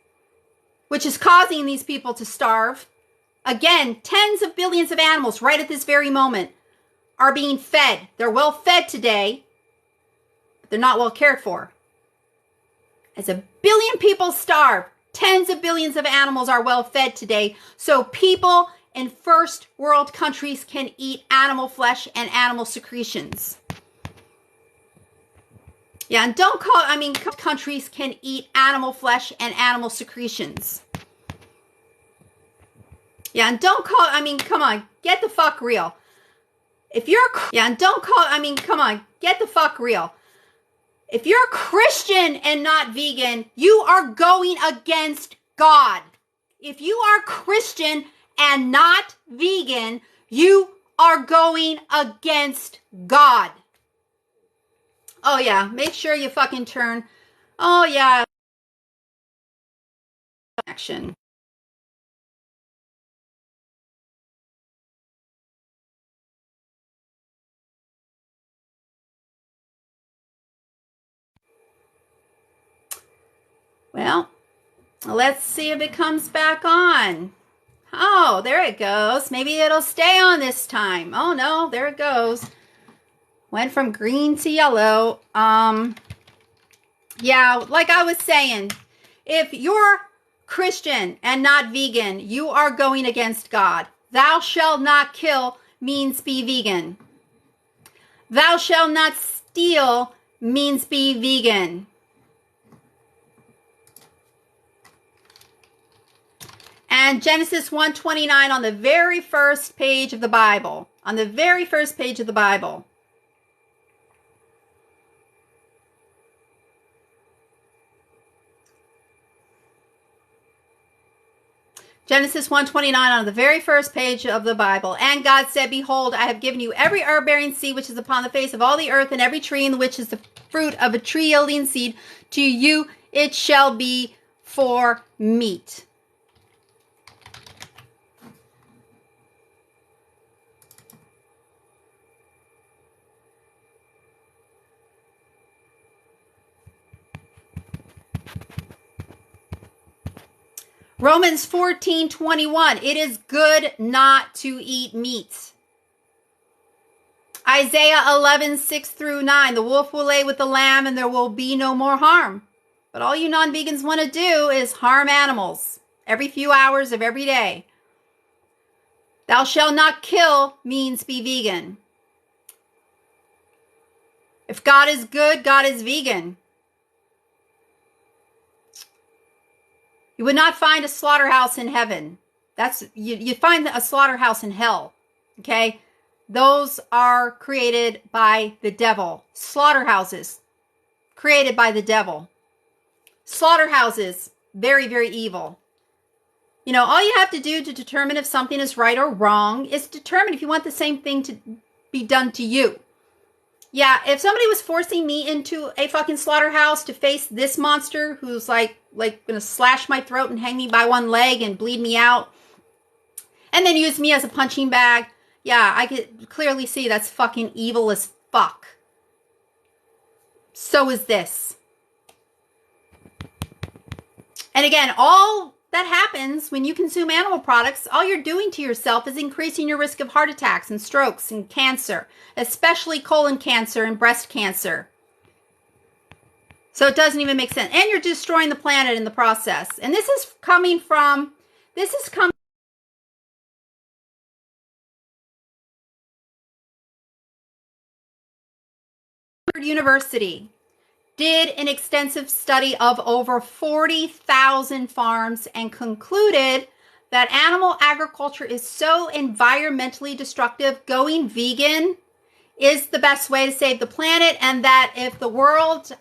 which is causing these people to starve. Again, tens of billions of animals right at this very moment are being fed. They're well fed today, but they're not well cared for. As 1 billion people starve, tens of billions of animals are well fed today, so people in first world countries can eat animal flesh and animal secretions. Yeah, and countries can eat animal flesh and animal secretions. Yeah, and come on, get the fuck real. If you're, get the fuck real. If you're a Christian and not vegan, you are going against God. If you are Christian and not vegan, you are going against God. Oh yeah, make sure you fucking turn. Oh yeah. Action. Well, let's see if it comes back on. Oh, there it goes. Maybe it'll stay on this time. Oh no, there it goes. Went from green to yellow. Yeah, like I was saying, if you're Christian and not vegan, you are going against God. Thou shalt not kill means be vegan. Thou shalt not steal means be vegan. And Genesis 1:29 on the very first page of the Bible. On the very first page of the Bible. Genesis 1:29 on the very first page of the Bible. And God said, behold, I have given you every herb-bearing seed which is upon the face of all the earth, and every tree in which is the fruit of a tree yielding seed. To you it shall be for meat. Romans 14:21. It is good not to eat meat. Isaiah 11:6-9. The wolf will lay with the lamb and there will be no more harm. But all you non-vegans want to do is harm animals every few hours of every day. Thou shalt not kill means be vegan. If God is good, God is vegan. You would not find a slaughterhouse in heaven. You find a slaughterhouse in hell. Okay? Those are created by the devil. Slaughterhouses created by the devil. Slaughterhouses, very, very evil. You know, all you have to do to determine if something is right or wrong is determine if you want the same thing to be done to you. Yeah, if somebody was forcing me into a fucking slaughterhouse to face this monster who's like gonna slash my throat and hang me by one leg and bleed me out, and then use me as a punching bag, yeah, I could clearly see that's fucking evil as fuck. So is this. And again, all that happens when you consume animal products, all you're doing to yourself is increasing your risk of heart attacks and strokes and cancer, especially colon cancer and breast cancer. So it doesn't even make sense. And you're destroying the planet in the process. And this is coming from University. Did an extensive study of over 40,000 farms and concluded that animal agriculture is so environmentally destructive, going vegan is the best way to save the planet, and that if the world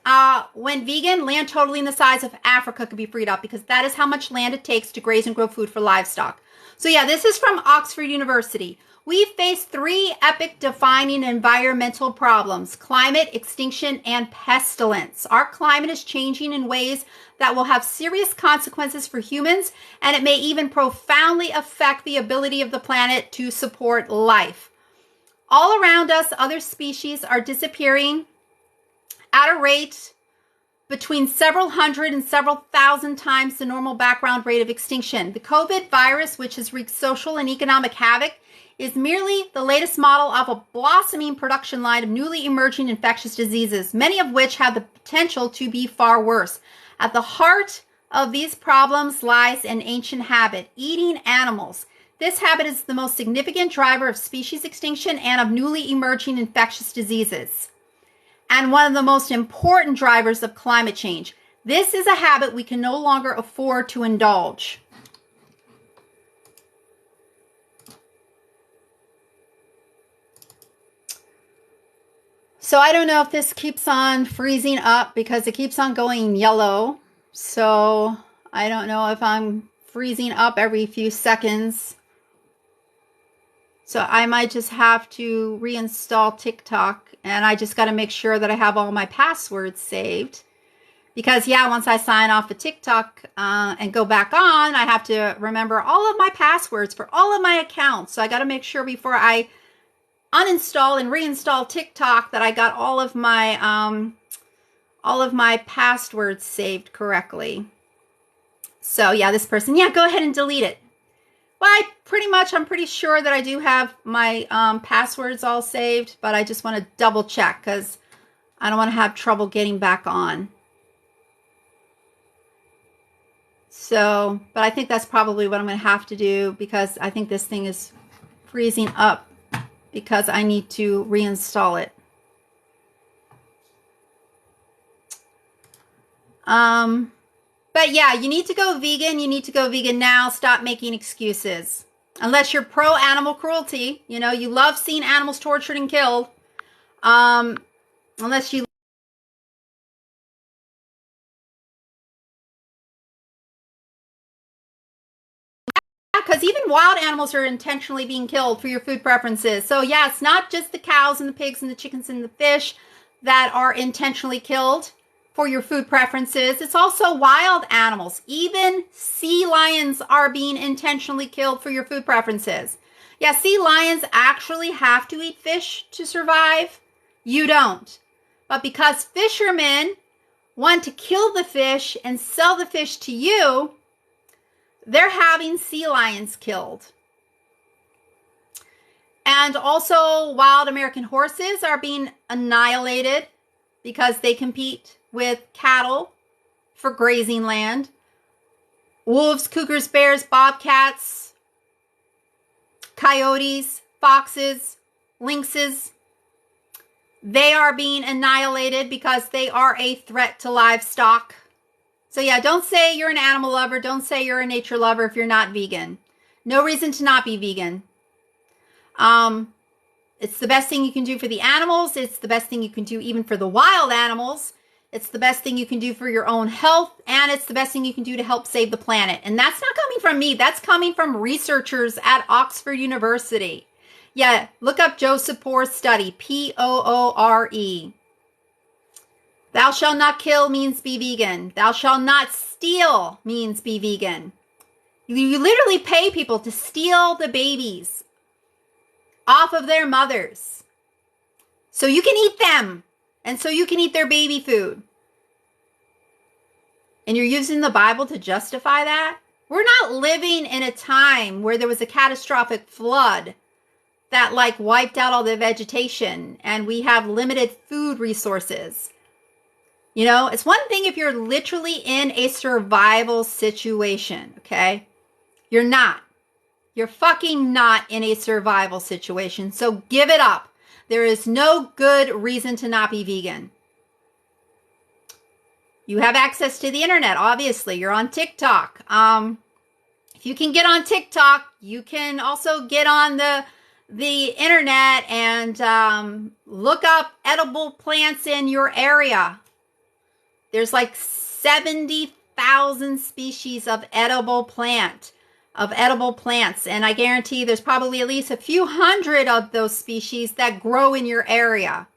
went vegan, land totaling the size of Africa could be freed up, because that is how much land it takes to graze and grow food for livestock. So yeah, this is from Oxford University. We face 3 epic defining environmental problems: climate, extinction, and pestilence. Our climate is changing in ways that will have serious consequences for humans, and it may even profoundly affect the ability of the planet to support life. All around us, other species are disappearing at a rate between several hundred and several thousand times the normal background rate of extinction. The COVID virus, which has wreaked social and economic havoc, is merely the latest model of a blossoming production line of newly emerging infectious diseases, many of which have the potential to be far worse. At the heart of these problems lies an ancient habit: eating animals. This habit is the most significant driver of species extinction and of newly emerging infectious diseases, and one of the most important drivers of climate change. This is a habit we can no longer afford to indulge. So I don't know if this keeps on freezing up because it keeps on going yellow. So I don't know if I'm freezing up every few seconds. So I might just have to reinstall TikTok, and I just got to make sure that I have all my passwords saved. Because yeah, once I sign off of TikTok and go back on, I have to remember all of my passwords for all of my accounts. So I got to make sure before I uninstall and reinstall TikTok that I got all of my passwords saved correctly. So yeah, this person, yeah, go ahead and delete it. Well, I'm pretty sure that I do have my passwords all saved, but I just want to double check because I don't want to have trouble getting back on. So, but I think that's probably what I'm going to have to do, because I think this thing is freezing up because I need to reinstall it. But yeah, you need to go vegan. You need to go vegan now. Stop making excuses. Unless you're pro animal cruelty, you know, you love seeing animals tortured and killed. Unless you because even wild animals are intentionally being killed for your food preferences. So yeah, it's not just the cows and the pigs and the chickens and the fish that are intentionally killed for your food preferences. It's also wild animals. Even sea lions are being intentionally killed for your food preferences. Yeah, sea lions actually have to eat fish to survive. You don't. But because fishermen want to kill the fish and sell the fish to you, they're having sea lions killed. And also, wild American horses are being annihilated because they compete with cattle for grazing land. Wolves, cougars, bears, bobcats, coyotes, foxes, lynxes, they are being annihilated because they are a threat to livestock. So yeah, don't say you're an animal lover. Don't say you're a nature lover if you're not vegan. No reason to not be vegan. It's the best thing you can do for the animals. It's the best thing you can do even for the wild animals. It's the best thing you can do for your own health. And it's the best thing you can do to help save the planet. And that's not coming from me. That's coming from researchers at Oxford University. Yeah, look up Joseph Poor's study, Poore. Thou shalt not kill means be vegan. Thou shalt not steal means be vegan. You literally pay people to steal the babies off of their mothers so you can eat them and so you can eat their baby food. And you're using the Bible to justify that? We're not living in a time where there was a catastrophic flood that like wiped out all the vegetation and we have limited food resources. You know, it's one thing if you're literally in a survival situation, okay? You're not. You're fucking not in a survival situation, so give it up. There is no good reason to not be vegan. You have access to the internet, obviously. You're on TikTok. If you can get on TikTok, you can also get on the internet and look up edible plants in your area. There's like 70,000 species of edible plants. And I guarantee there's probably at least a few hundred of those species that grow in your area.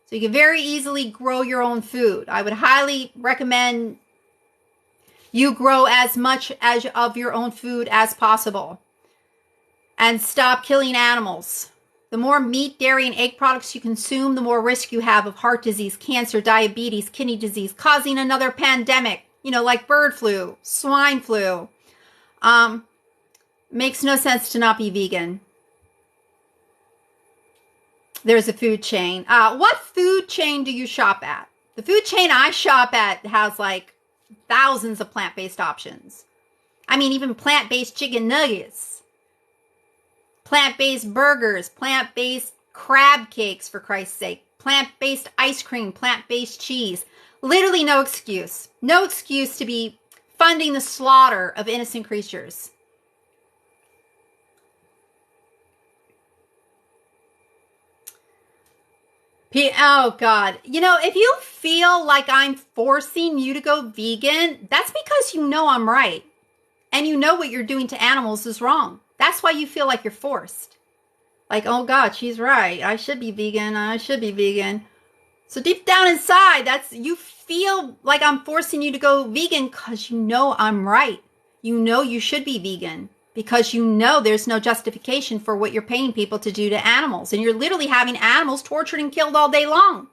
So you can very easily grow your own food. I would highly recommend you grow as much as of your own food as possible. And stop killing animals. The more meat, dairy, and egg products you consume, the more risk you have of heart disease, cancer, diabetes, kidney disease, causing another pandemic, like bird flu, swine flu. Makes no sense to not be vegan. There's a food chain. What food chain do you shop at? The food chain I shop at has like thousands of plant-based options. I mean, even plant-based chicken nuggets. Plant-based burgers, plant-based crab cakes, for Christ's sake, plant-based ice cream, plant-based cheese. Literally no excuse. No excuse to be funding the slaughter of innocent creatures. Oh, God. If you feel like I'm forcing you to go vegan, that's because you know I'm right. And you know what you're doing to animals is wrong. That's why you feel like you're forced. Like, oh God, she's right. I should be vegan. I should be vegan. So deep down inside, you feel like I'm forcing you to go vegan because you know I'm right. You know you should be vegan because you know there's no justification for what you're paying people to do to animals. And you're literally having animals tortured and killed all day long.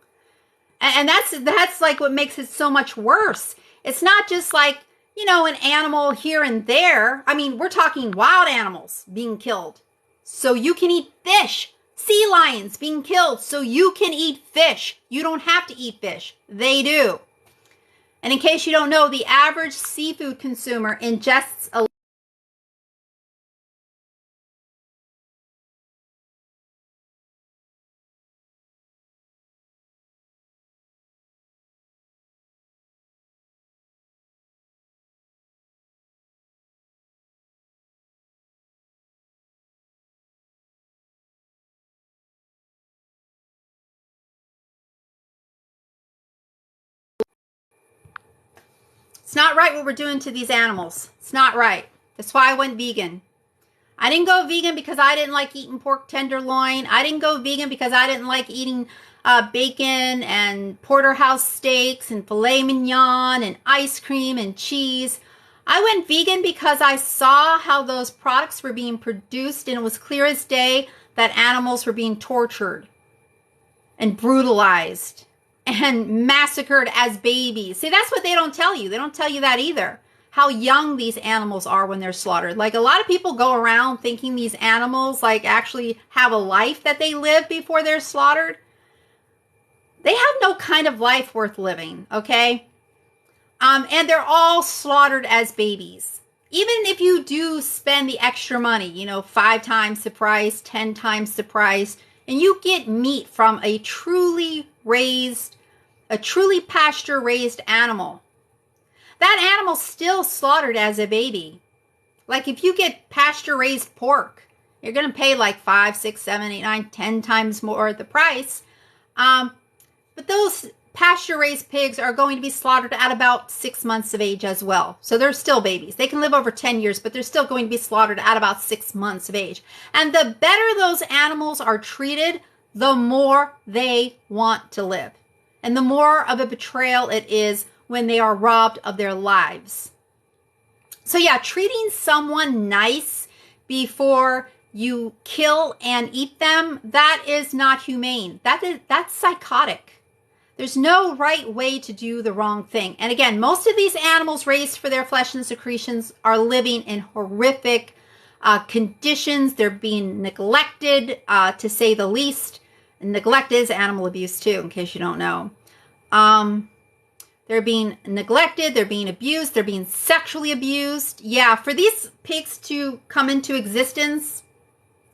And that's like what makes it so much worse. It's not just like, an animal here and there. I mean, we're talking wild animals being killed so you can eat fish. Sea lions being killed so you can eat fish. You don't have to eat fish. They do. And in case you don't know, the average seafood consumer ingests a It's not right what we're doing to these animals. It's not right. That's why I went vegan. I didn't go vegan because I didn't like eating pork tenderloin. I didn't go vegan because I didn't like eating bacon and porterhouse steaks and filet mignon and ice cream and cheese. I went vegan because I saw how those products were being produced, and it was clear as day that animals were being tortured and brutalized and massacred as babies. See, that's what they don't tell you. They don't tell you that either. How young these animals are when they're slaughtered. Like, a lot of people go around thinking these animals like actually have a life that they live before they're slaughtered. They have no kind of life worth living, okay? And they're all slaughtered as babies. Even if you do spend the extra money, you know, 5 times the price, 10 times the price, and you get meat from a truly pasture-raised animal, that animal's still slaughtered as a baby. Like, if you get pasture-raised pork, you're going to pay like 5, 6, 7, 8, 9, 10 times more the price. But those pasture-raised pigs are going to be slaughtered at about 6 months of age as well. So they're still babies. They can live over 10 years, but they're still going to be slaughtered at about 6 months of age. And the better those animals are treated, the more they want to live. And the more of a betrayal it is when they are robbed of their lives. So yeah, treating someone nice before you kill and eat them, that is not humane. That's psychotic. There's no right way to do the wrong thing. And again, most of these animals raised for their flesh and secretions are living in horrific conditions. They're being neglected, to say the least. And neglect is animal abuse too, in case you don't know. They're being neglected, they're being abused, they're being sexually abused. Yeah, for these pigs to come into existence,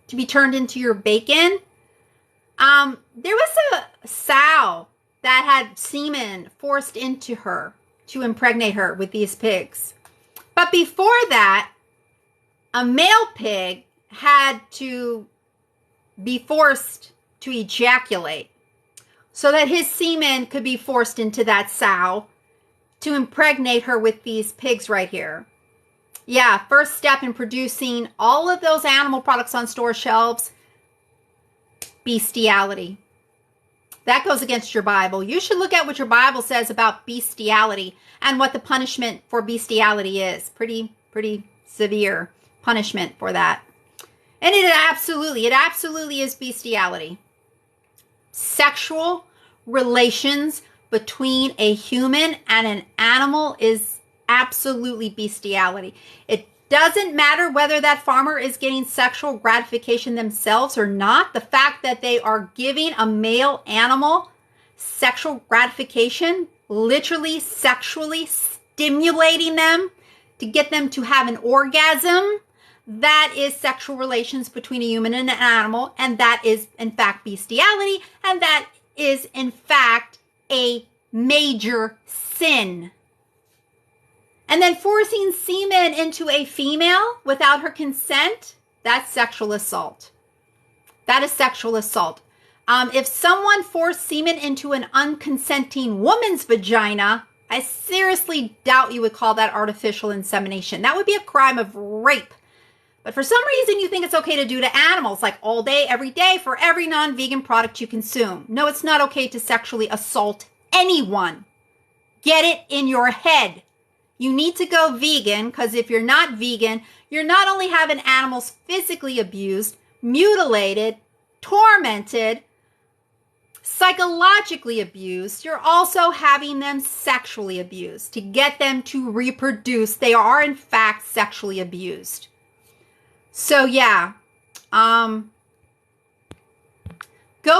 to be turned into your bacon, there was a sow that had semen forced into her to impregnate her with these pigs. But before that, a male pig had to be forced to ejaculate so that his semen could be forced into that sow to impregnate her with these pigs right here. Yeah, first step in producing all of those animal products on store shelves, bestiality. That goes against your Bible. You should look at what your Bible says about bestiality and what the punishment for bestiality is. Pretty severe punishment for that. And it absolutely is bestiality. Sexual relations between a human and an animal is absolutely bestiality. It doesn't matter whether that farmer is getting sexual gratification themselves or not. The fact that they are giving a male animal sexual gratification, literally sexually stimulating them to get them to have an orgasm, that is sexual relations between a human and an animal, and that is in fact bestiality, and that is in fact a major sin. And then forcing semen into a female without her consent, that's sexual assault. That is sexual assault. If someone forced semen into an unconsenting woman's vagina, I seriously doubt you would call that artificial insemination. That would be a crime of rape. But for some reason, you think it's okay to do to animals, like all day, every day, for every non-vegan product you consume. No, it's not okay to sexually assault anyone. Get it in your head. You need to go vegan, because if you're not vegan, you're not only having animals physically abused, mutilated, tormented, psychologically abused, you're also having them sexually abused to get them to reproduce. They are, in fact, sexually abused. So yeah, go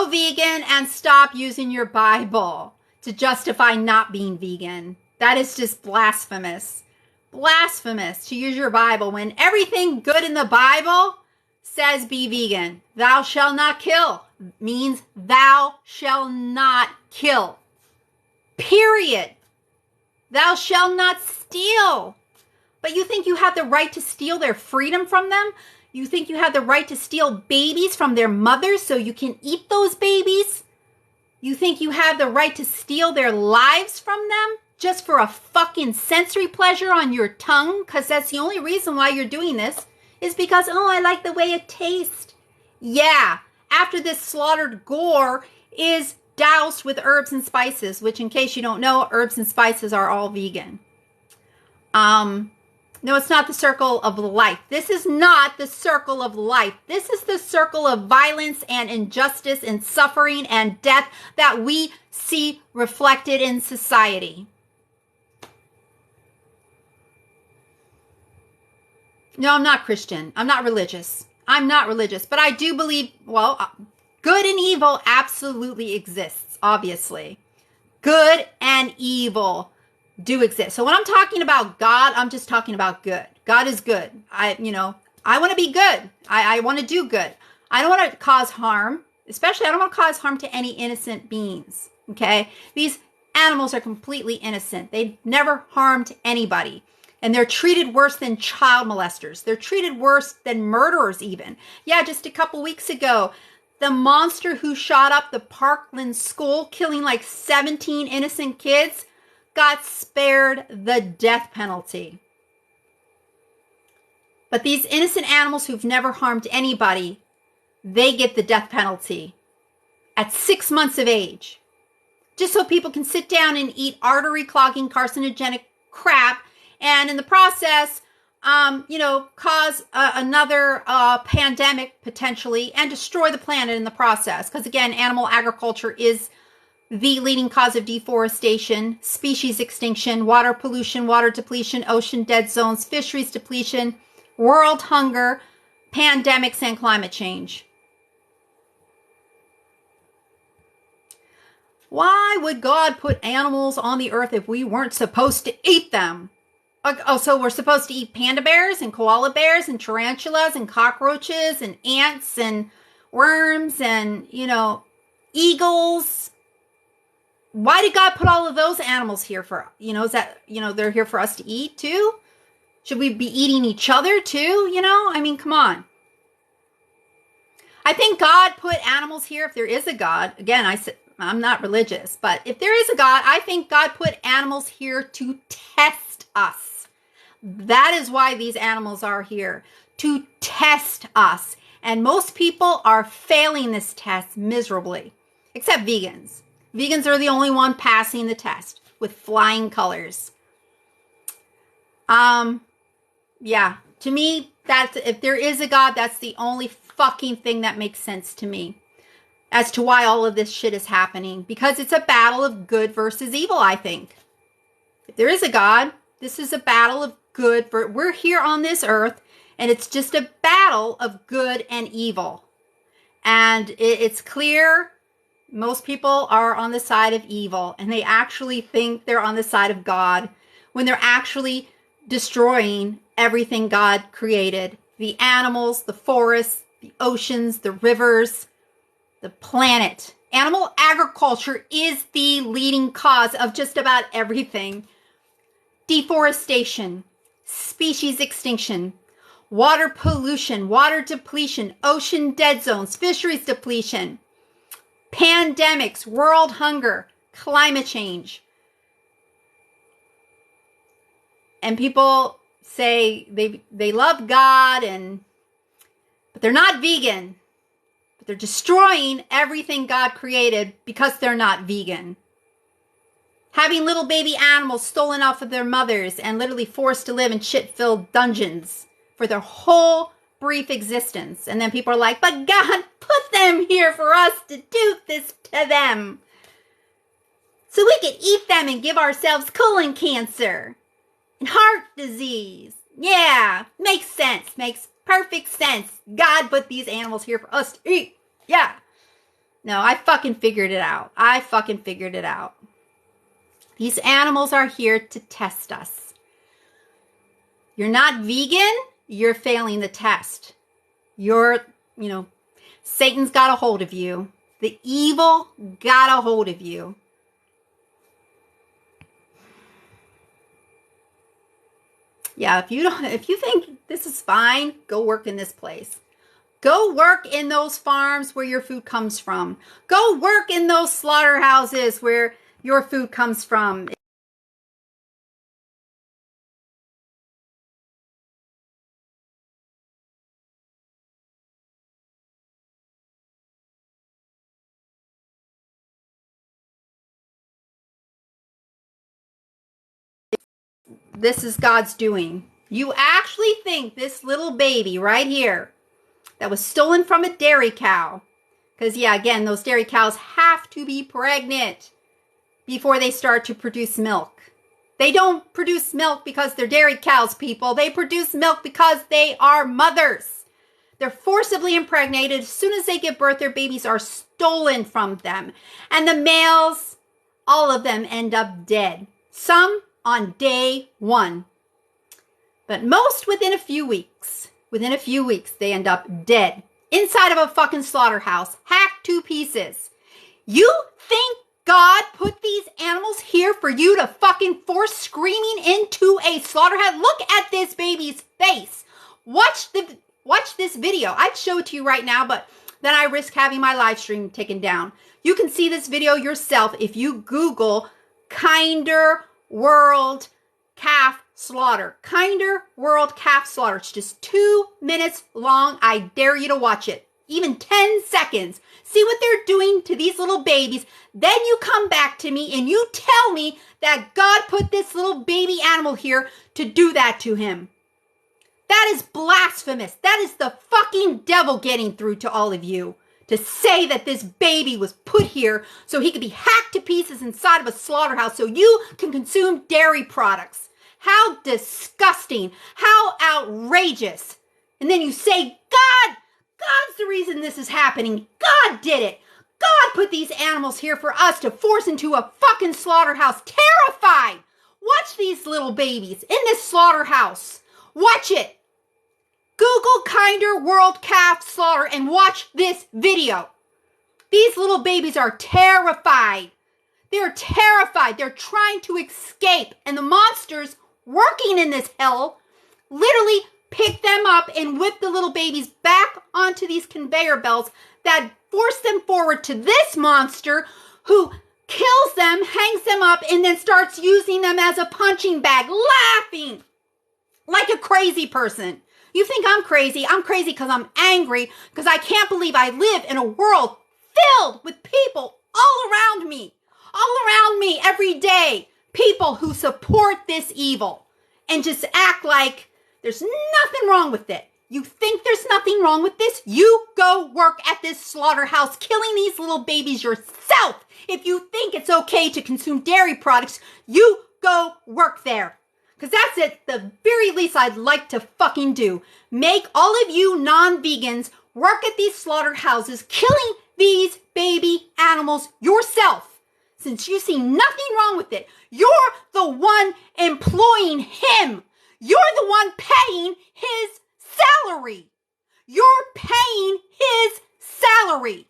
vegan and stop using your Bible to justify not being vegan. That is just blasphemous. Blasphemous to use your Bible when everything good in the Bible says be vegan. Thou shalt not kill means thou shalt not kill. Period. Thou shalt not steal. But you think you have the right to steal their freedom from them? You think you have the right to steal babies from their mothers so you can eat those babies? You think you have the right to steal their lives from them just for a fucking sensory pleasure on your tongue? Because that's the only reason why you're doing this, is because, oh, I like the way it tastes. Yeah, after this slaughtered gore is doused with herbs and spices, which, in case you don't know, herbs and spices are all vegan. No, it's not the circle of life. This is not the circle of life. This is the circle of violence and injustice and suffering and death that we see reflected in society. No, I'm not Christian. I'm not religious. I'm not religious, but I do believe, well, good and evil absolutely exists, obviously. Good and evil do exist. So when I'm talking about God, I'm just talking about good. God is good. I want to be good. I want to do good. I don't want to cause harm, especially I don't want to cause harm to any innocent beings. Okay? These animals are completely innocent. They've never harmed anybody. And they're treated worse than child molesters. They're treated worse than murderers even. Yeah, just a couple weeks ago, the monster who shot up the Parkland school, killing like 17 innocent kids, got spared the death penalty. But these innocent animals who've never harmed anybody, they get the death penalty at 6 months of age. Just so people can sit down and eat artery clogging carcinogenic crap and in the process, cause another pandemic potentially and destroy the planet in the process. Because again, animal agriculture is the leading cause of deforestation, species extinction, water pollution, water depletion, ocean dead zones, fisheries depletion, world hunger, pandemics, and climate change. Why would God put animals on the earth if we weren't supposed to eat them? Oh, so we're supposed to eat panda bears and koala bears and tarantulas and cockroaches and ants and worms and, eagles. Why did God put all of those animals here for, is that, they're here for us to eat too? Should we be eating each other too? Come on. I think God put animals here, if there is a God. Again, I'm not religious, but if there is a God, I think God put animals here to test us. That is why these animals are here, to test us. And most people are failing this test miserably, except vegans. Vegans are the only one passing the test with flying colors. Yeah, to me, if there is a God, that's the only fucking thing that makes sense to me as to why all of this shit is happening. Because it's a battle of good versus evil, I think. If there is a God, this is a battle of good. We're here on this earth, and it's just a battle of good and evil. And it's clear most people are on the side of evil, and they actually think they're on the side of God when they're actually destroying everything God created. The animals, the forests, the oceans, the rivers, the planet. Animal agriculture is the leading cause of just about everything. Deforestation, species extinction, water pollution, water depletion, ocean dead zones, fisheries depletion, pandemics, world hunger, climate change. And people say they love God, but they're not vegan. But they're destroying everything God created because they're not vegan. Having little baby animals stolen off of their mothers and literally forced to live in shit-filled dungeons for their whole brief existence. And then people are like, but God put them here for us to do this to them, so we could eat them and give ourselves colon cancer and heart disease. Yeah, makes sense. Makes perfect sense. God put these animals here for us to eat. Yeah. No, I fucking figured it out. These animals are here to test us. You're not vegan, you're failing the test. Satan's got a hold of you. The evil got a hold of you. Yeah, if you think this is fine, go work in this place. Go work in those farms where your food comes from. Go work in those slaughterhouses where your food comes from. this is God's doing. You actually think this little baby right here that was stolen from a dairy cow, because yeah, again, those dairy cows have to be pregnant before they start to produce milk. They don't produce milk because they're dairy cows, people. They produce milk because they are mothers. They're forcibly impregnated. As soon as they give birth, their babies are stolen from them. And the males, all of them end up dead. Some on day 1. But most within a few weeks. Within a few weeks, they end up dead. Inside of a fucking slaughterhouse. Hacked to pieces. You think God put these animals here for you to fucking force screaming into a slaughterhouse? Look at this baby's face. Watch this video. I'd show it to you right now, but then I risk having my live stream taken down. You can see this video yourself if you Google Kinder World Calf Slaughter. Kinder World Calf Slaughter. It's just 2 minutes long. I dare you to watch it. Even 10 seconds. See what they're doing to these little babies. Then you come back to me and you tell me that God put this little baby animal here to do that to him. That is blasphemous. That is the fucking devil getting through to all of you. To say that this baby was put here so he could be hacked to pieces inside of a slaughterhouse so you can consume dairy products. How disgusting. How outrageous. And then you say, God's the reason this is happening. God did it. God put these animals here for us to force into a fucking slaughterhouse. Terrified. Watch these little babies in this slaughterhouse. Watch it. Google Kinder World Calf Slaughter and watch this video. These little babies are terrified. They're terrified. They're trying to escape. And the monsters working in this hell literally pick them up and whip the little babies back onto these conveyor belts that force them forward to this monster who kills them, hangs them up, and then starts using them as a punching bag, laughing like a crazy person. You think I'm crazy? I'm crazy because I'm angry, because I can't believe I live in a world filled with people all around me every day. People who support this evil and just act like there's nothing wrong with it. You think there's nothing wrong with this? You go work at this slaughterhouse killing these little babies yourself. If you think it's okay to consume dairy products, you go work there. Because that's it, the very least I'd like to fucking do. Make all of you non-vegans work at these slaughterhouses, killing these baby animals yourself. Since you see nothing wrong with it, you're the one employing him. You're the one paying his salary. You're paying his salary.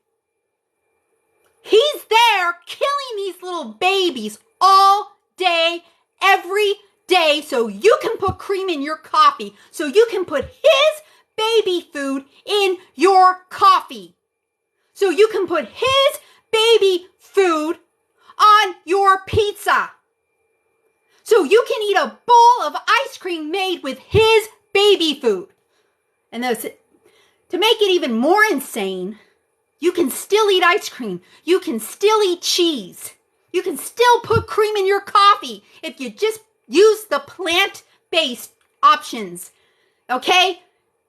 He's there killing these little babies all day, every day, so you can put cream in your coffee, so you can put his baby food in your coffee, so you can put his baby food on your pizza, so you can eat a bowl of ice cream made with his baby food. And to make it even more insane, you can still eat ice cream. You can still eat cheese. You can still put cream in your coffee if you just use the plant-based options, okay?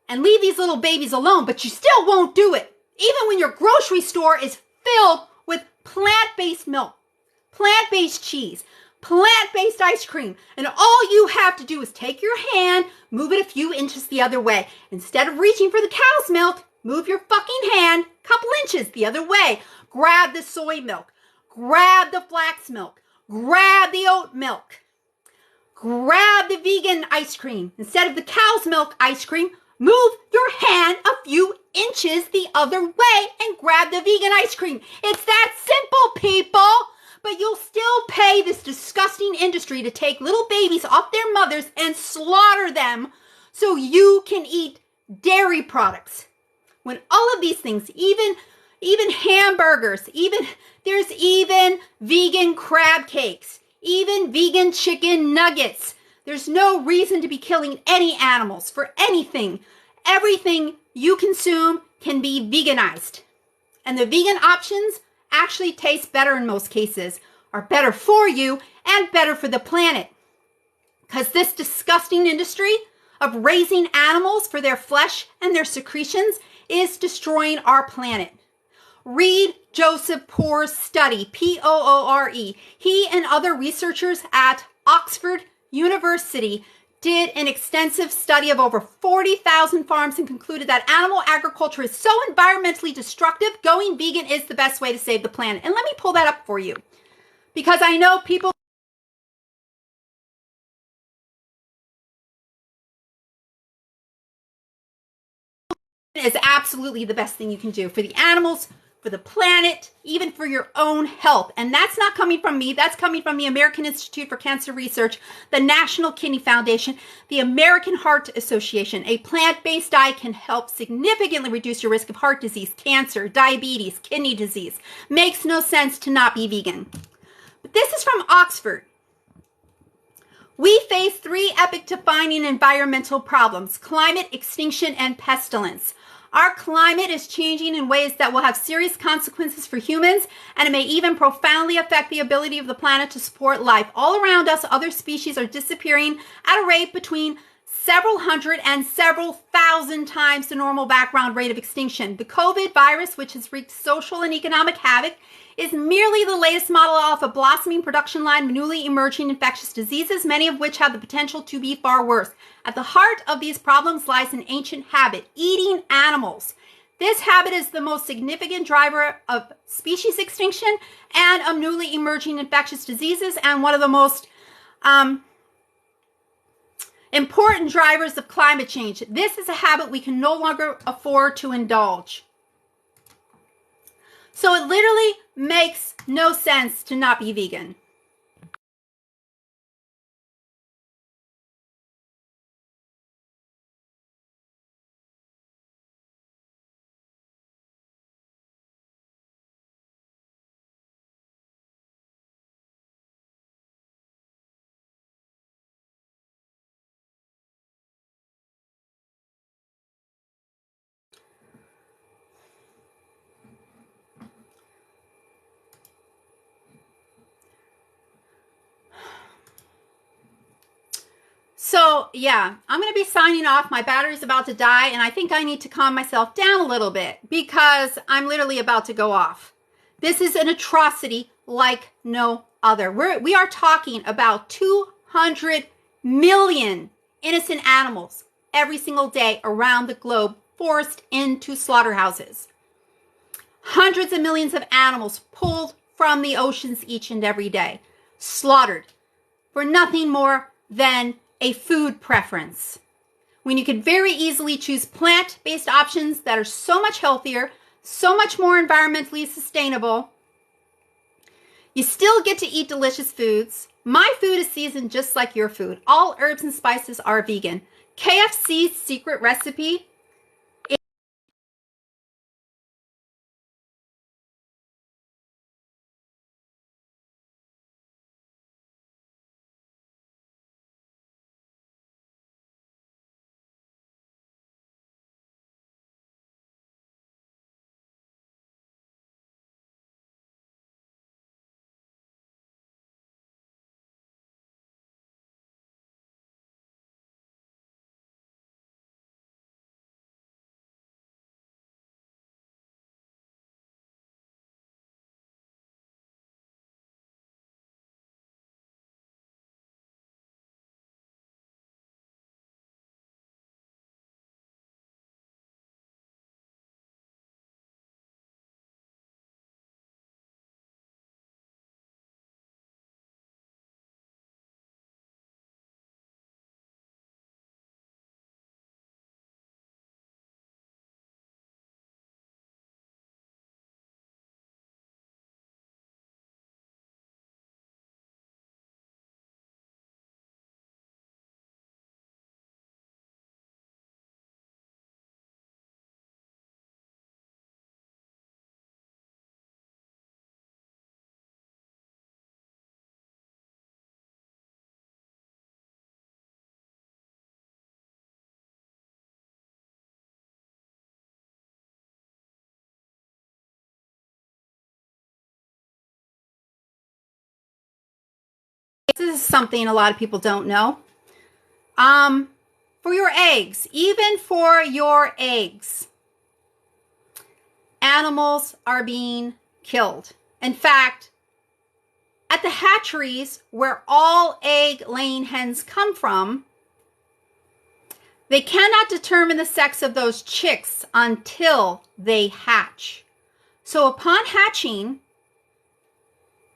And leave these little babies alone, but you still won't do it. Even when your grocery store is filled with plant-based milk, plant-based cheese, plant-based ice cream, and all you have to do is take your hand, move it a few inches the other way. Instead of reaching for the cow's milk, move your fucking hand a couple inches the other way. Grab the soy milk, grab the flax milk, grab the oat milk, grab the vegan ice cream. Instead of the cow's milk ice cream, move your hand a few inches the other way and grab the vegan ice cream. It's that simple, people. But you'll still pay this disgusting industry to take little babies off their mothers and slaughter them so you can eat dairy products. When all of these things, even hamburgers, there's even vegan crab cakes, even vegan chicken nuggets. There's no reason to be killing any animals for anything. Everything you consume can be veganized. And the vegan options actually taste better in most cases, are better for you and better for the planet. because this disgusting industry of raising animals for their flesh and their secretions is destroying our planet. Read Joseph Poor's study, Poore. He and other researchers at Oxford University did an extensive study of over 40,000 farms and concluded that animal agriculture is so environmentally destructive, going vegan is the best way to save the planet. And let me pull that up for you, because I know people is absolutely the best thing you can do for the animals, for the planet, even for your own health. And that's not coming from me. That's coming from the American Institute for Cancer Research, the National Kidney Foundation, the American Heart Association. A plant-based diet can help significantly reduce your risk of heart disease, cancer, diabetes, kidney disease. Makes no sense to not be vegan. But this is from Oxford. We face 3 epoch-defining environmental problems: climate, extinction, and pestilence. Our climate is changing in ways that will have serious consequences for humans, and it may even profoundly affect the ability of the planet to support life. All around us, other species are disappearing at a rate between several hundred and several thousand times the normal background rate of extinction. The COVID virus, which has wreaked social and economic havoc, is merely the latest model off a blossoming production line of newly emerging infectious diseases, many of which have the potential to be far worse. At the heart of these problems lies an ancient habit: eating animals. This habit is the most significant driver of species extinction and of newly emerging infectious diseases, and one of the most important drivers of climate change. This is a habit we can no longer afford to indulge. So it literally makes no sense to not be vegan. So yeah, I'm going to be signing off. My battery's about to die, and I think I need to calm myself down a little bit because I'm literally about to go off. This is an atrocity like no other. We are talking about 200 million innocent animals every single day around the globe forced into slaughterhouses. Hundreds of millions of animals pulled from the oceans each and every day, slaughtered for nothing more than a food preference, when you could very easily choose plant-based options that are so much healthier, so much more environmentally sustainable. You still get to eat delicious foods. My food is seasoned just like your food. All herbs and spices are vegan. KFC's secret recipe This is something a lot of people don't know. For your eggs, even for your eggs, animals are being killed. In fact, at the hatcheries where all egg-laying hens come from, they cannot determine the sex of those chicks until they hatch. So upon hatching,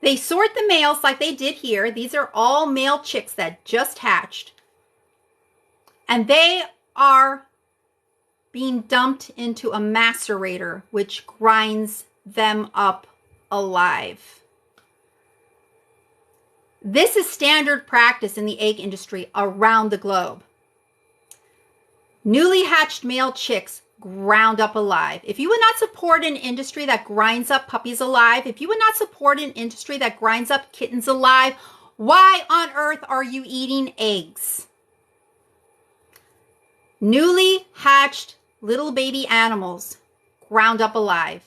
they sort the males like they did here. These are all male chicks that just hatched. And they are being dumped into a macerator, which grinds them up alive. This is standard practice in the egg industry around the globe. Newly hatched male chicks ground up alive. If you would not support an industry that grinds up puppies alive, if you would not support an industry that grinds up kittens alive, why on earth are you eating eggs? Newly hatched little baby animals ground up alive.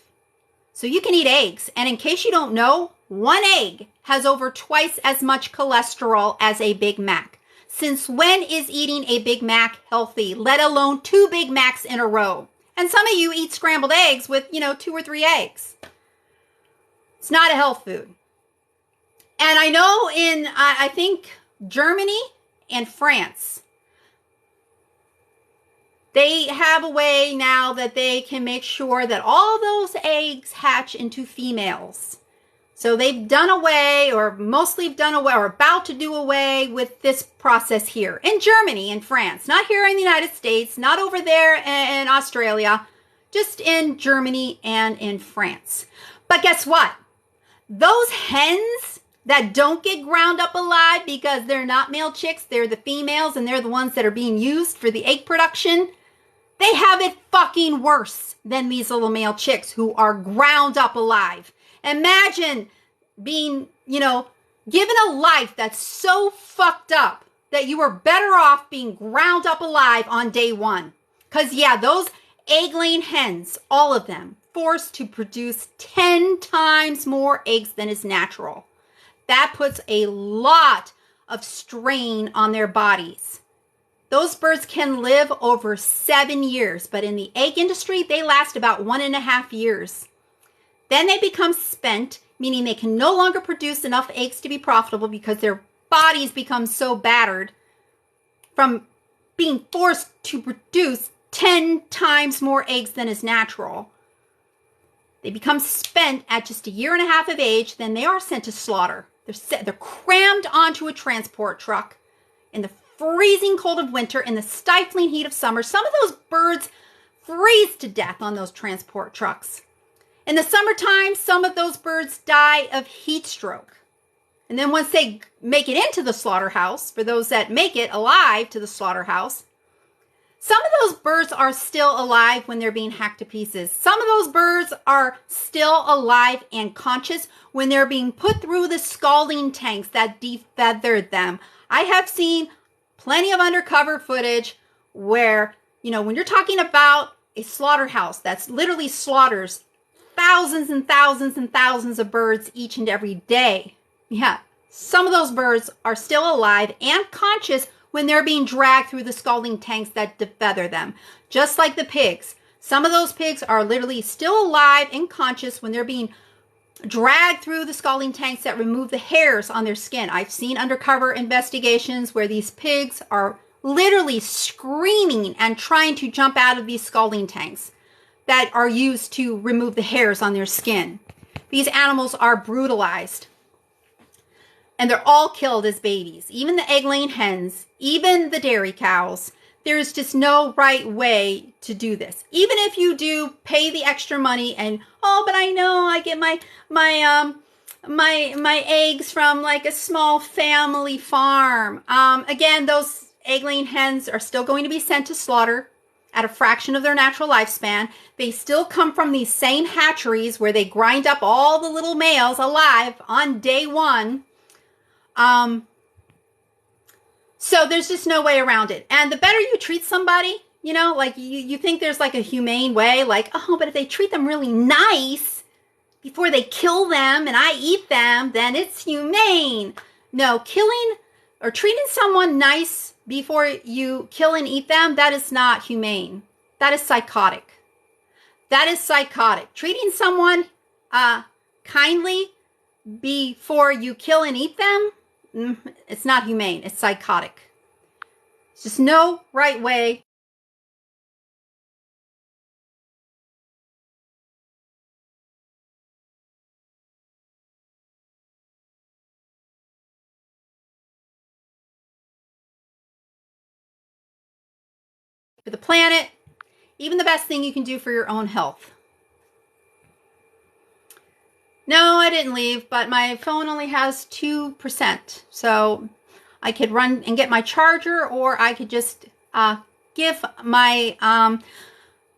So you can eat eggs. And in case you don't know, one egg has over twice as much cholesterol as a Big Mac. Since when is eating a Big Mac healthy, let alone 2 Big Macs in a row? And some of you eat scrambled eggs with, 2 or 3 eggs. It's not a health food. And I know in, I think, Germany and France, they have a way now that they can make sure that all those eggs hatch into females. So they've done away, or mostly done away, or about to do away with this process here in Germany and France. Not here in the United States, not over there in Australia, just in Germany and in France. But guess what? Those hens that don't get ground up alive because they're not male chicks, they're the females, and they're the ones that are being used for the egg production, they have it fucking worse than these little male chicks who are ground up alive. Imagine being, given a life that's so fucked up that you are better off being ground up alive on day one. Because, yeah, those egg-laying hens, all of them, forced to produce 10 times more eggs than is natural. That puts a lot of strain on their bodies. Those birds can live over 7 years, but in the egg industry, they last about 1.5 years. Then they become spent, meaning they can no longer produce enough eggs to be profitable because their bodies become so battered from being forced to produce 10 times more eggs than is natural. They become spent at just 1.5 years of age, then they are sent to slaughter. They're crammed onto a transport truck in the freezing cold of winter, in the stifling heat of summer. Some of those birds freeze to death on those transport trucks. In the summertime, some of those birds die of heat stroke. And then once they make it into the slaughterhouse, for those that make it alive to the slaughterhouse, some of those birds are still alive when they're being hacked to pieces. Some of those birds are still alive and conscious when they're being put through the scalding tanks that defeathered them. I have seen plenty of undercover footage where, when you're talking about a slaughterhouse that's literally slaughters thousands and thousands and thousands of birds each and every day. Yeah, some of those birds are still alive and conscious when they're being dragged through the scalding tanks that defeather them. Just like the pigs. Some of those pigs are literally still alive and conscious when they're being dragged through the scalding tanks that remove the hairs on their skin. I've seen undercover investigations where these pigs are literally screaming and trying to jump out of these scalding tanks that are used to remove the hairs on their skin. These animals are brutalized. And they're all killed as babies. Even the egg-laying hens, even the dairy cows. There's just no right way to do this. Even if you do pay the extra money and, but I know I get my eggs from like a small family farm. Again, those egg-laying hens are still going to be sent to slaughter at a fraction of their natural lifespan. They still come from these same hatcheries where they grind up all the little males alive on day one. So there's just no way around it. And the better you treat somebody, like you think there's like a humane way, like, but if they treat them really nice before they kill them and I eat them, then it's humane. No, killing or treating someone nice before you kill and eat them, that is not humane. That is psychotic. That is psychotic. Treating someone kindly before you kill and eat them, it's not humane. It's psychotic. There's just no right way. For the planet, even the best thing you can do for your own health. No, I didn't leave, but my phone only has 2%. So I could run and get my charger, or I could just give my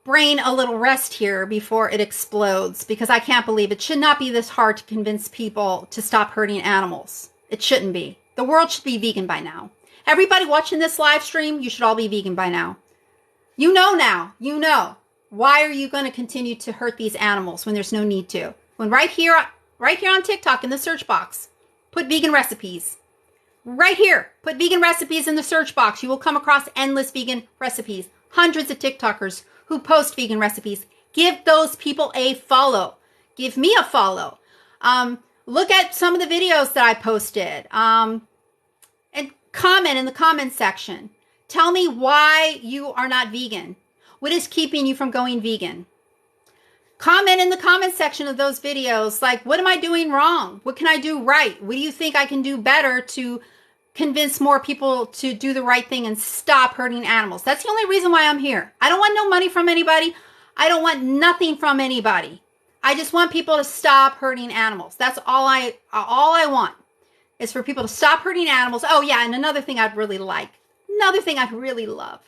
brain a little rest here before it explodes, because I can't believe it should not be this hard to convince people to stop hurting animals. It shouldn't be. The world should be vegan by now. Everybody watching this live stream, you should all be vegan by now. You know now. You know. Why are you going to continue to hurt these animals when there's no need to? When right here on TikTok in the search box, put vegan recipes. Right here, put vegan recipes in the search box. You will come across endless vegan recipes. Hundreds of TikTokers who post vegan recipes. Give those people a follow. Give me a follow. Look at some of the videos that I posted. And comment in the comment section. Tell me why you are not vegan. What is keeping you from going vegan? Comment in the comment section of those videos, like, what am I doing wrong? What can I do right? What do you think I can do better to convince more people to do the right thing and stop hurting animals? That's the only reason why I'm here. I don't want no money from anybody. I don't want nothing from anybody. I just want people to stop hurting animals. That's all I want is for people to stop hurting animals. Oh yeah, and another thing I'd really like. Another thing I really love,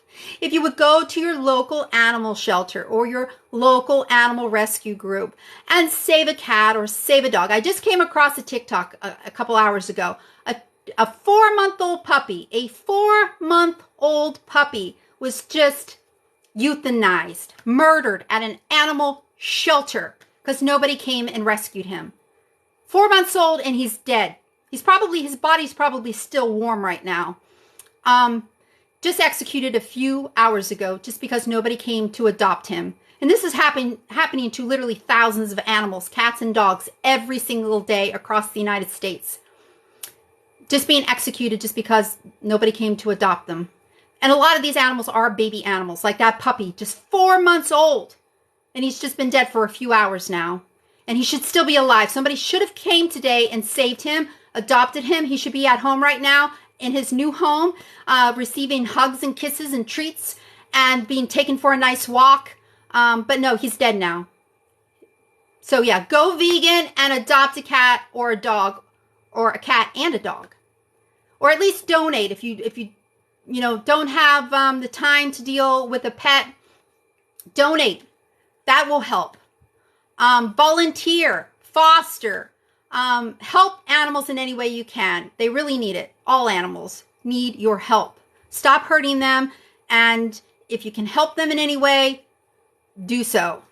if you would go to your local animal shelter or your local animal rescue group and save a cat or save a dog. I just came across a TikTok a couple hours ago. A 4-month-old puppy, a 4-month-old puppy was just euthanized, murdered at an animal shelter because nobody came and rescued him. 4 months old and he's dead. His body's probably still warm right now. Just executed a few hours ago just because nobody came to adopt him. And this is happening to literally thousands of animals, cats and dogs, every single day across the United States. Just being executed just because nobody came to adopt them. And a lot of these animals are baby animals, like that puppy, just 4 months old. And he's just been dead for a few hours now. And he should still be alive. Somebody should have came today and saved him, adopted him. He should be at home right now, in his new home, receiving hugs and kisses and treats and being taken for a nice walk. But no, he's dead now. So yeah, go vegan and adopt a cat or a dog, or a cat and a dog. Or at least donate if you don't have the time to deal with a pet. Donate. That will help. Volunteer, foster, help animals in any way you can. They really need it. All animals need your help. Stop hurting them. And if you can help them in any way, do so.